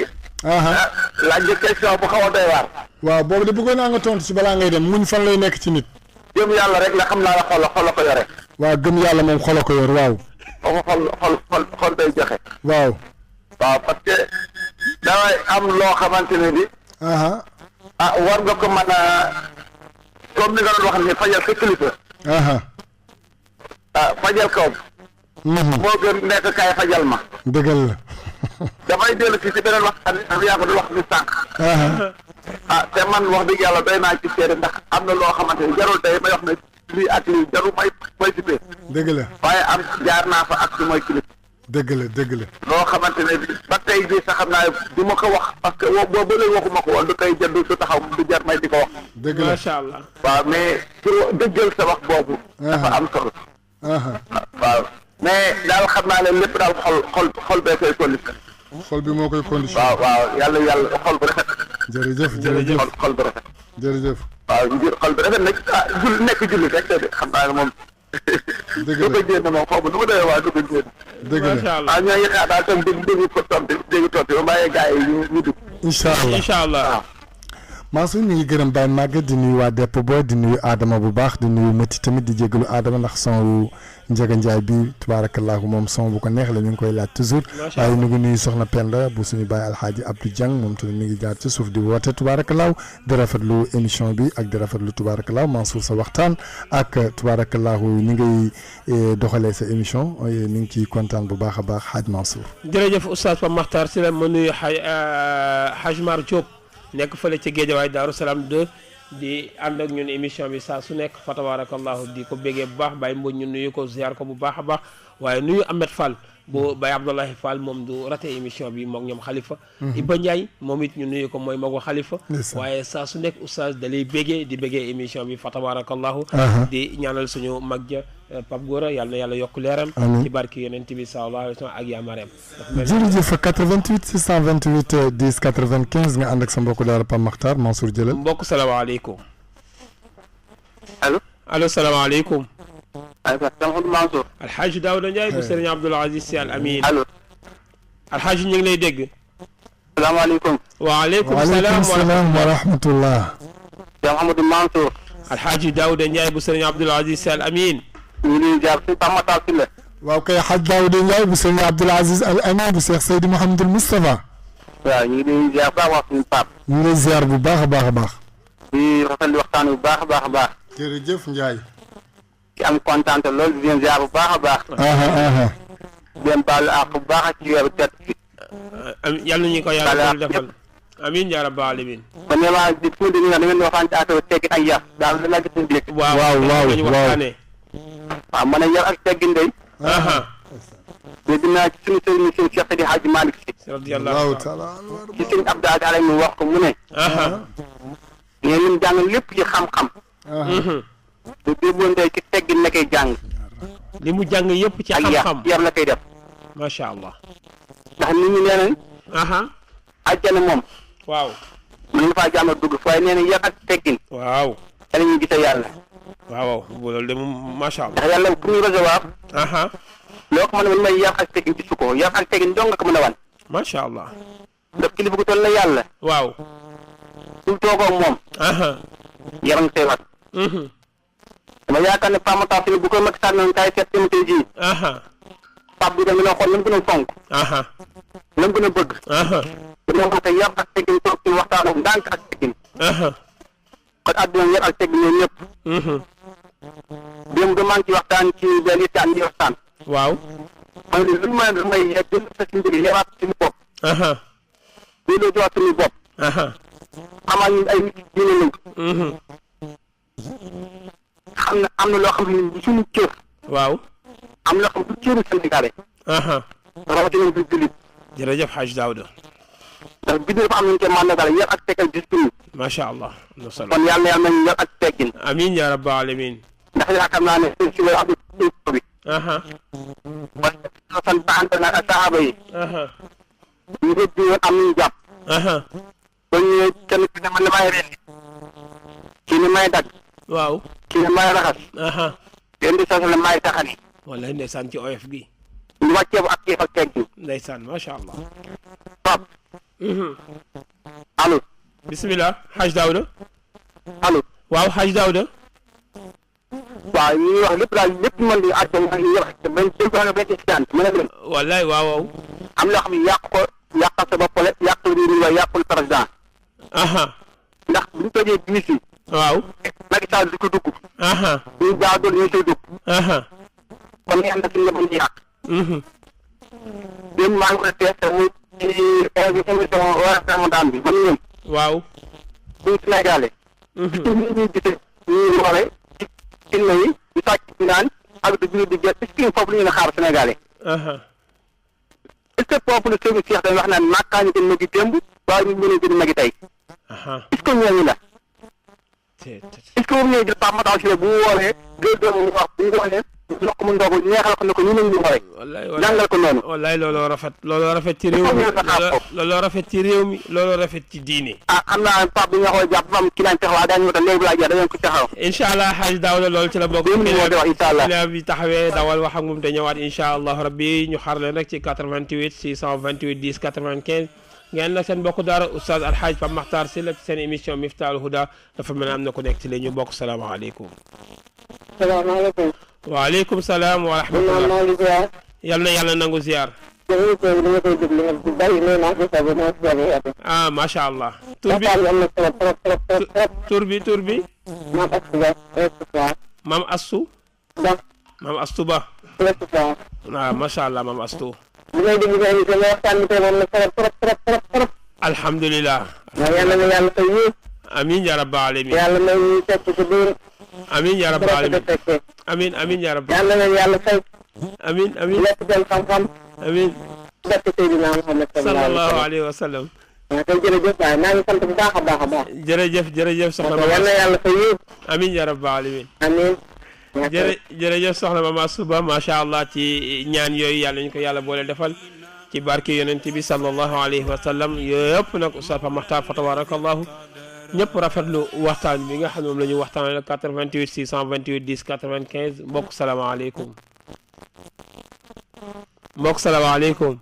laaj nga question bu xaw a doy waar. waaw boobu de bëggoon naa nga tontu ci balaa ngay dem muñ fan lay nekk ci nit. gëm yàlla rek la xam naa la xol ko yore. waaw gëm yàlla moom xolo ko yor waaw. xol day joxe. waaw. waaw parce que daway am loo xamante ne bi. war nga ko mën a comme ni nga doon wax ni fajal sa kilifa. fajal kaw. moo gën nekk kaay fajal ma. dëggal la. damay dellu si beneen waxtaan bi ndax yaa ko doon wax ni sànq. te man wax dëgg yàlla doy naa ci seede ndax am na loo xamante ni jarul tey may wax ne lii ak lii jarul may cité. dëgg la. waaye am jaar naa fa ak su mooy kilifa. dëgg la. loo xamante ne bi ba tey jii sax xam naa du ma ko wax parce que boo ba léegi waxuma ko woon du tey jënd du taxaw du jar may di ko wax. dëgg la macha allah. waaw mais pour dëggal sa wax boobu. dafa am solo. waaw mais daal xam naa ne lépp daal xol bee koy conditionné. xol bi moo koy conditionné. waaw yàlla xol bu rafet. jërëjëf. xol bu rafet. jërëjëf. waaw xol bu rafet nag nekk julli rek de xam naa ne moom. dëgg la du ko génn moom xaw ma nu ma doyee waa du ko génn. dëgg la macha allah. waaw ñoo ngi xaar daal tam dégg ko tontu ba bàyyee gars yi ñu dugg. incha allah waaw. Mansour ñu ngi gërëm Baye Maguette di nuyu waa Depp Boy di nuyu Adama bu baax di nuyu Mati tamit di jégalu Adama ndax son wu Ndiaga Ndiaye bi tabaarakallaahu moom son bu ko neex la ñu ngi koy laaj toujours. waaye ñu ngi nuyu Soxna Penda bu suñu Baye Alxaaji Abdou Diang moom tamit mi ngi jaar ci suuf di woote tabaarakallaahu di rafetlu émission bi ak di rafetlu tabaarakallaahu Mansour sa waxtaan ak tabaarakallaahu ni ngay doxalee sa émission ñu ngi ciy kontaan bu baax a baax Hadj Mansour. jërëjëf Oustaz Pape Makhtar Sylla ma nuyu Hadj Mar Diop nekk fële ci Géejawaay Daaru Salaam 2 di ànd ak ñun émission bi saa su nekk fa tabarakallahu di ko bégee bu baax Baye Mbodj ñu nuyu ko ziar ko bu baax a baax waaye nuyu Ahmed Fall bu Baye Abdoulaye Fall moom du raté émission bi moom ñoom Khalifa Iba Ndiaye moom it ñu nuyu ko mooy magu Khalifa waaye saa su nekk oustaz da lay bégee di bégee émission bi fa tabarakallahu di ñaanal suñu mag ja Pape Gora yàlla na yàlla yokk leeram ci barki yonent bi sallallahu alayhi wa sallam ak yaa Mariam jërëjëf 88 628 10 95 nga ànd ak sa mbokku daara Pape Makhtar Mansour jëlal mbokk salaamaaleykum allo salaamaaleykum salaam Mansour alxaaji Daouda Ndiaye bu Serigne Abdoul Aziz Sy Al Amin allo alxaaji ñu ngi lay dégg salaamaaleykum waaleykum salaam wa rahmatullah Cheikh Mouhamadou Mansour alxaaji Daouda Ndiaye bu Serigne Abdoul Aziz Sy Al Amin ñu ngi jaar si Pape Makhtar si la waaw kay xaj Daouda Ndiaye bu Serigne Abdoul Aziz Al Amin bu Cheikh Seydi Mouhamadul Moustapha waaw ñu ngi jaar baax wax suñu Pape ñu ngi lay ziar bu baax a baax a baax di rafetlu waxtaan bu baax a baax a baax jërëjëf Ndiaye di am kontaan lool di leen ziar bu baax a baax di leen baalu àq bu baax ci weeru tet bi yàlla nañu ko yàlla defal amiin yaa rabbal alamin man ne maa di fu mu da ngeen waxtaan ci affaire teggin ak yar daal da laa gis ñu dégg ñu waxtaane waaw man a yar ak teggin day mais dinaa ci suñu sëriñ seen Cheikh Seydi Hadji Malick Sy radiyallahu taala ci sëriñ Abdou Aziz mu wax ko mu ne ngeen lim jàng lépp ci xam-xam te déboon day ci teggin la koy jàng li mu jàng yëpp ci ak xam-xam yar la koy def macha allah ndax nit ñi nee nañ àjjana moom waaw mën nga faa jàmm dugg waaye nee na yar ak teggin waaw te la ñuy gisee yàlla waaw loolu de moom macha allah ndax yàlla pour ñu recevoir loo ko mën a may yar ak teggin gisu ko yar ak teggin dong nga ko mën a wan macha allah ndax kilifa gu toll na yàlla waaw su toogoo moom yar nga koy wat dama yaakaar ne Pape Makhtar Sylla bu ko Macky Sall noonu kaay seet seen tey jii Pape bi da nga xool la mu gën a fonk la mu gën a bëgg dañoo wax yar ak teggin toog ci waxtaan ak ndànk ak teggin kon àdduna yar ak teggin ñoom ñëpp démb maa ngi ci waxtaan ci benn istaan yi waxtaan waaw man li lu ma may jël sa si mbir yaraat suñu bopp loolu jowaat suñu bopp xamaa ñun ay nit diine lañ xam na am na loo xam ne suñu cër waaw am na loo xam ne du cëru Sénégalais rawatina du jullit jërëjëf Hadj Daouda ndax bi dafa am nañu koy màndagal yar ak teggin discipline macha allah am na solo kon yàlla nañu yar ak teggin amiin yaa rabbal alamin ndax yaakaar naa ne si wala am bi parce que san taxante nag ak saxaaba yi ñu rëdd woon am nañu jàpp ba ñu kenn ki ne man ne may rendi kii ne may dagg waaw kii ne may raxas leen di sasale may taxani wallahi ndeysaan ci oyof gi ñu wàccee bu ak kéef ak teggin ndeysaan macha allah Pape allo bismillah Hadj Daouda allo waaw Hadj Daouda waaw ñu ngi wax lépp daal lépp mën di àtte wax ñu wax bañ jël ko benn istaan mën a dem wallahi waaw waaw am loo xam ne yàq ko yàqal sa bopp la yàqul réew mi waaye yàqul président ndax bu ñu tojee biis yi waaw Macky Sall di ko dugg ñu gaaw dool ñu koy dugg kon nga am na suñu yëpp yàq démb maa ngi koy tees muy ci émission ramadan bi man ñoom waaw suñu Sénégalais ñu ñuy gisee ñuy woowee ci film yi di sàcc ci naan ak di di jël est-ce que foofu la ñu xaar Sénégalais est-ce que foofu la sëñ Cheikh dañ wax naan màkkaa ñu gën magi démb waaye ñu mën a gën magi tey est-ce que ñooñu la est-ce que boobu ñooy jël Pape Makhtar Sylla bu mu woowee deux mu wax bu ñu woowee jox ko mu ndogu neexal ko ne ko ñu nañ ñu woowee jàngal ko noonu wallaay looloo rafet ci réew mi looloo rafet ci réew mi looloo rafet ci diine xam naa Pape bi nga xool jàpp am ki naan taxawaa daañu wata léegi balaa jeex dañu ko taxaw incha allah Hadj Daouda loolu ci la bokk incha bi taxawee dawal wax ak moom te ñëwaat incha allah rabbi ñu xarle nag ci 88 628 10 95 ngeen nag seen bokk daara oustaz alhaaj Pape Makhtar Sylla ci seen émission Miftaahul Huda dafa mel ne am na ku nekk ci la ñu bokk salaamaaleykum salaamaaleykum. waaleykum salaam wa rahmatullah yal na yàlla nangu ziar macha allah tur bi maam Astou Ba macha allah maam Astou alhamdulilah amiin yaa rabbal alamin amiin yaa rabbal alamin amiin ya rabbal yàlla na yàlla fay amiin lépp jël xam-xam amiin barke Seydina Muhammad sallallahu alayhi wa sallam. waaw kay jërëjëf waay maa ngi sant bu baax a baax a baax. jërëjëf soxna yal na Mama. yàlla fa yiw. amiin ya rabbal alamin. amiin. jërëjëf soxna Mama Suba macha allah ci ñaan yooyu yàlla ñu ko yàlla boole defal ci barke yonent bi sallallahu alayhi wa sallam yëpp nag Oustaz Pape Makhtar fa tabarakallahu ñëpp rafetlu waxtaan bi nga xam ne moom la ñu waxtaanee 88 628 10 95 mbokk salaamaaleykum. mbokk salaamaaleykum.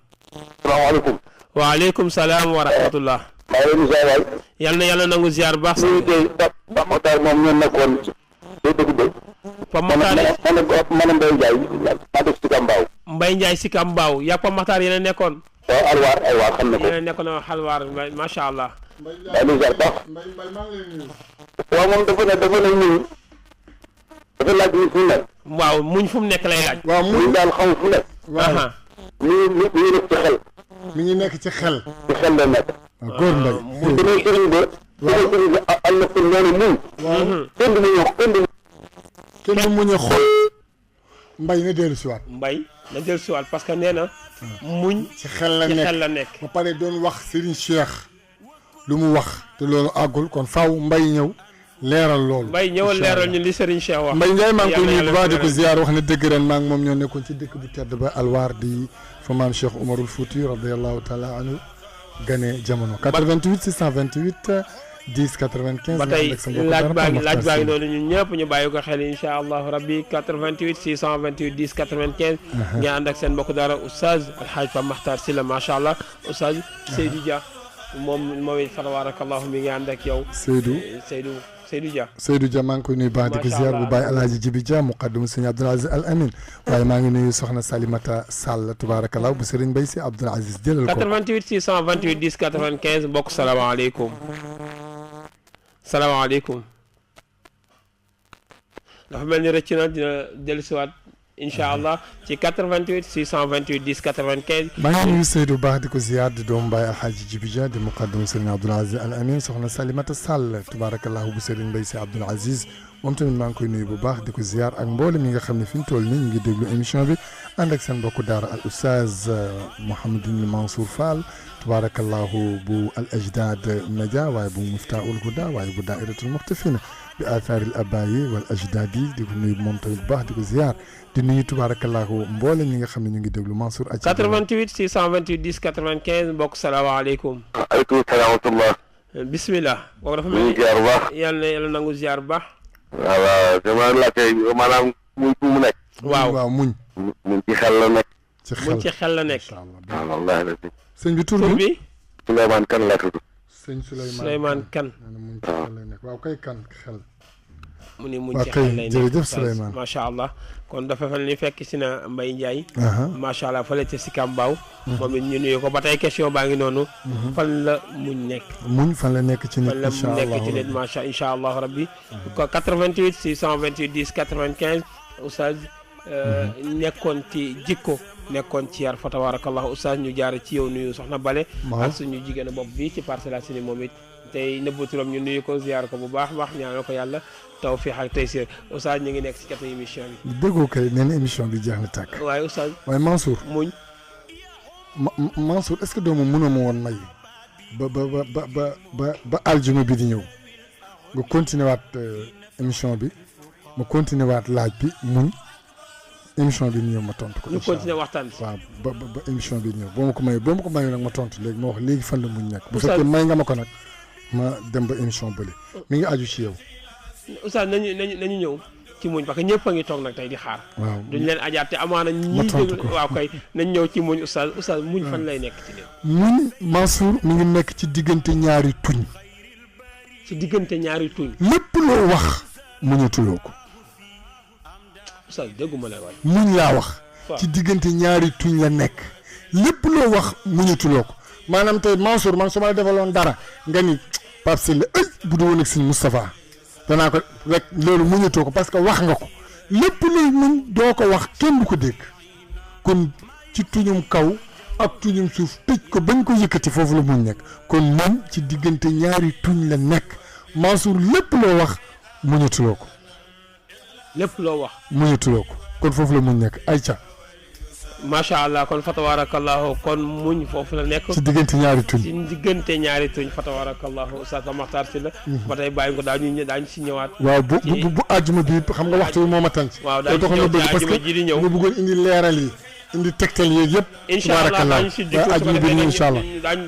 salaamaaleykum. waaleykum salaam wa rahmatullah. maa ngi leen di ziar waay. yal na yàlla nangu ziar baax. ñu ngi tey Pape Makhtar moom ñoo nekkoon day dëgg de. Pape Makhtar man Mbaye Ndiaye maa dëkk si Kambaaw. Mbaye Ndiaye si Kambaaw yaa Pape Makhtar yéen a nekkoon. waaw alwaar xam na ko. yéen a nekkoon xalwaar macha allah. maa ngi ziar baax. waaw moom dafa ne ñun dafa laaj ñu fu mu nekk. waaw muñ fu mu nekk lay laaj. waaw muñ daal xam fu nekk. waaw mi ngi nekk ci xel. mi ngi nekk ci xel. ci xel la nekk. waaw góor mbay. damay sëriñ ba. waaw sëriñ ba am na ko noonu muñ. waaw kenn du mu wax kenn du muñ a xool. mbay na dellu si waat. Mbay na dellu si waat parce que nee na. muñ ci xel la ci nekk xel la nekk. ba pare doon wax Serigne Cheikh lu mu wax te loolu àggul kon faaw mbay ñëw leeral loolu. Mbay ñëwal leeral ñu li Serigne Cheikh wax. Mbay Ndiaye maa ngi koy nuyu bu baax di ko yàlla ziar wax ne dëgg ren maa ngi moom ñoo nekkoon ci dëkk bu tedd ba alwaar di fa maam Cheikh Oumarul Fouti radiyallahu taala anhu gane jamono 88 628 10 95. ba tey laaj baa ngi noonu ñun ñëpp ñu bàyyi ko xel incha allahu rabbi 88 628 10 95. ngeen ànd ak seen mbokku daara Oustaz Alhaaj Pape Makhtar Sylla macha allah Oustaz Seydou Dia moom it fa tabarakallahu mi ngi ànd ak yow. Seydou Dia. Seydou Dia maa ngi koy nuyu baax di ko ziar bu bàyyi Alaaji Jibi Dia muqaddam Sëriñ Abdoul Aziz Al Amin waaye maa ngi nuyu soxna Salimata Sall tabarakallah bu Sëriñ Mbay Si Abdoul Aziz jëlal ko 88 628 10 95 mbokk salaamaaleykum. salaamaaleykum. dafa mel ni rëcc na dina dellusiwaat incha allah ci 88 628 10 95. maa ngi nuyu Seydou baax di ko ziar di doomu Baye Alhaji Jibi Dia di muqaddam Sëriñ Abdoul Aziz Al Amin soxna Salimata Sall tabarakallahu bu Sëriñ Mbay Si Abdoul Aziz moom tamit maa ngi koy nuyu bu baax di ko ziar ak mboolem ñi nga xam ne fi mu toll nii ñu ngi déglu émission bi ànd ak seen mbokku daara al oustaz Mouhamadine Mansour Fall tabarakallahu bu al ajdad média waaye bu miftaahul huda waaye bu dairatul muxtafina bi athaaril abayi wal ajdadi di ko nuyu moom tamit bu baax di ko ziar di nuyu tabarakallahu mboolem ñi nga xam ne ñu ngi déglu Mansour. 88 628 10 95 mbokk salaamaaleykum. waaleykum salaam wa rahmatulah. bisimilah. boobu dafa mel ni ziar bu baax. yàlla nangu ziar bu baax. waaw dama laajte maanaam muñ fu mu nekk. waaw muñ. muñ ci xel la nekk. muñ ci xel la nekk. waaw wallaahi la si. sëñ bi tur bi. Souleymane Kane laa tudd. sëñ Souleymane Kane. muñ ci xel la nekk waaw kay kan xel. mu ni muñ ci xel lay nekk jërëjëf Souleymane macha allah kon dafa fel ni fekk si na Mbaye Ndiaye. macha allah fële ca si Kambaaw. moom it ñu nuyu ko ba tey question baa ngi noonu. fan la muñ nekk. muñ fan la nekk ci nit. fan la muñ nekk ci nit macha incha allah rabbi. ko 88 628 10 95 oustaz. nekkoon ci jikko nekkoon ci yar fa tabarakallah oustaz ñu jaar ci yow nuyu soxna Bale. ak suñu jigéen bopp bi ci Parcelles Assainies moom it. tey nëbbu turam ñu nuyu ko ziar ko bu baax ñaanal ko yàlla tawfiix ak taysir oustaz ñu ngi nekk ci katu émission bi. déggoo kay nee na émission bi jeex na tàkk. waaye oustaz. waaye Mansour. muñ. Mansour est-ce que doomu mënoo ma woon may ba aljuma bi di ñëw nga continuer waat émission bi ma continuer waat laaj bi muñ émission bi ñëw ma tontu ko. ñu continuer waxtaan bi. waaw ba émission bi ñëw boo ma ko mayee nag ma tontu léegi ma wax léegi fan la muñ nekk. bu fekkee may nga ma ko nag. ma dem ba émission bële mi ngi aju ci yow. oustaz nañu ñëw ci muñ parce que ñëpp a ngi toog nag tey di xaar. waaw duñ leen ajaat te amaana ñii déglu waaw kay nañ ñëw ci muñ oustaz muñ fan lay nekk ci leen. muñ Mansour mi ngi nekk ci diggante ñaari tuñ. ci diggante ñaari tuñ. lépp loo wax muñatuloo ko. oustaz dégguma la waay. muñ laa wax. ci diggante ñaari tuñ la nekk. lépp loo wax muñatuloo ko. maanaam tey Mansour man su ma la defaloon dara nga ni Pape Sylla bu dul woon ak Sëñ Moustapha danaa ko rek loolu muñatoo ko parce que wax nga ko lépp luy muñ doo ko wax kenn du ko dégg kon ci tuñum kaw ak tuñum suuf tëj ko bañ ko yëkkati foofu la muñ nekk kon muñ ci diggante ñaari tuñ la nekk Mansour lépp loo wax muñatuloo ko. lépp loo wax muñatuloo ko kon foofu la muñ nekk ayca. macha allah kon fa tabarakallahu kon muñ foofu la nekk ci diggante ñaari tuñ ci diggante ñaari tuñ fa tabarakallahu Oustaz Makhtar Sylla ba tey bàyyi ko daañu si ñëwaat waaw bu àjjuma bi xam nga waxtu bi moo ma tànc waaw daañu si ñëw ci àjjuma ji di ñëw nga bëggoon indi leeral yi indi tegtal yeeg yëpp incha allah daañu si dikk àjjuma bi incha allah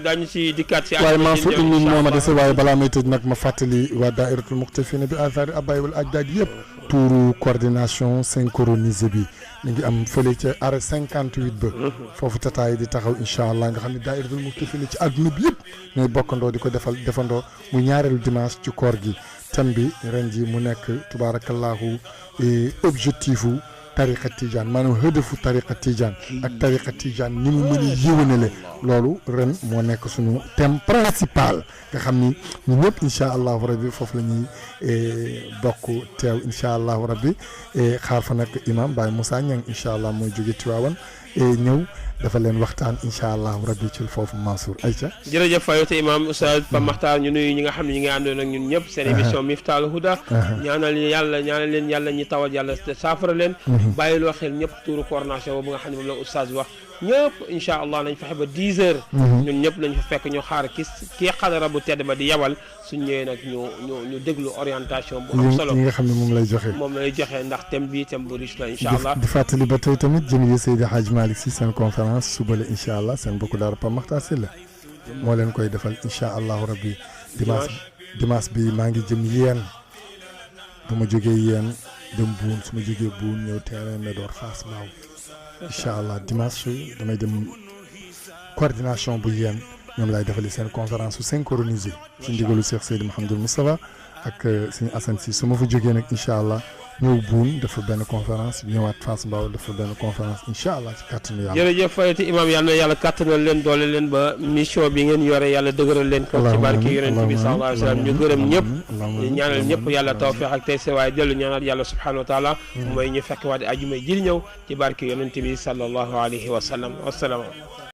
daañu si dikkaat si waaye Mansour une minute moo ma dese waaye balaa may tëj nag ma fàttali waa dairatul muqtafina bi athari abaay wal ajdaad yëpp tuuru coordination synchronisée bi mi ngi am fële ca arrêt 58 ba foofu tataay di taxaw incha allah nga xam ne dairatul muqtafina ci àdduna bi yëpp ñooy bokkandoo di ko defandoo mu ñaareelu dimanche ci koor gi thème bi ren ji mu nekk tubaarakallahu objectifu tariqa Tidiane maanaam hëdëfu tariqa Tidiane ak tariqa Tidiane ni mu mën a yéwénale loolu ren moo nekk suñu thème principal nga xam ni ñu ñëpp incha allahu rabbi foofu la ñuy bokk teew incha allahu rabbi xaar fa nag imam Baye Moussa Niang incha allah mooy jóge Tiwaawan ñëw dafa leen waxtaan incha allahu rabbi ci foofu Mansour Aïcha jërëjëf fayote imam Oustaz Pape Makhtar ñu nuyu ñi nga xam ne ñi ngi àndoon ak ñun ñëpp seen émission Miftahul Huda ñaanal leen yàlla ñi tawat yàlla saafara leen bàyyiloo xel ñëpp tuuru coordination boobu nga xam ne moom la Oustaz wax ñëpp incha allah nañ fexe ba 10 heures ñun ñëpp nañ fa fekk ñu xaar kii xadara bu tedd ba di yabal suñ ñëwee nag ñu déglu orientation bu am solo yi nga xam ne moom lay joxe ndax thème bi thème bu riche la incha allah di fàttali ba tey tamit jëmee Seydi Hadj Malick si seen conférence suba la incha allah seen bokku daara Pape Makhtar Sylla moo leen koy defal incha allahu rabbi dimanche bi maa ngi jëm yeen bu ma jógee yeen dem buun su ma jógee buun ñëw terrain ne door Fass Mbao incha allah dimanche damay dem coordination bu yeen ñoom laay defali seen conférence su synchronisée ci ndigalu Cheikh Seydi Mouhamadou Moustapha ak suñu Assane si su ma fa jógee nag incha allah ñëw buun dafa benn conférence ñëwaat Fass Mbao dafa benn conférence incha allah ci kàttanu yàlla. jërëjëf fayati imam yal na yàlla kàttanal leen doole leen ba mission bi ngeen yore yàlla dëgëral leen ko ci barke yonent bi sallallahu alayhi wa sallam ñu gërëm ñëpp ñaanal ñëpp yàlla tawfiq ak tey waaye dellu ñaanal yàlla subhanahu wa taala mooy ñu fekk waat ajuma ji ñëw ci barke yonent bi sallallahu alayhi wa sallam wasalaam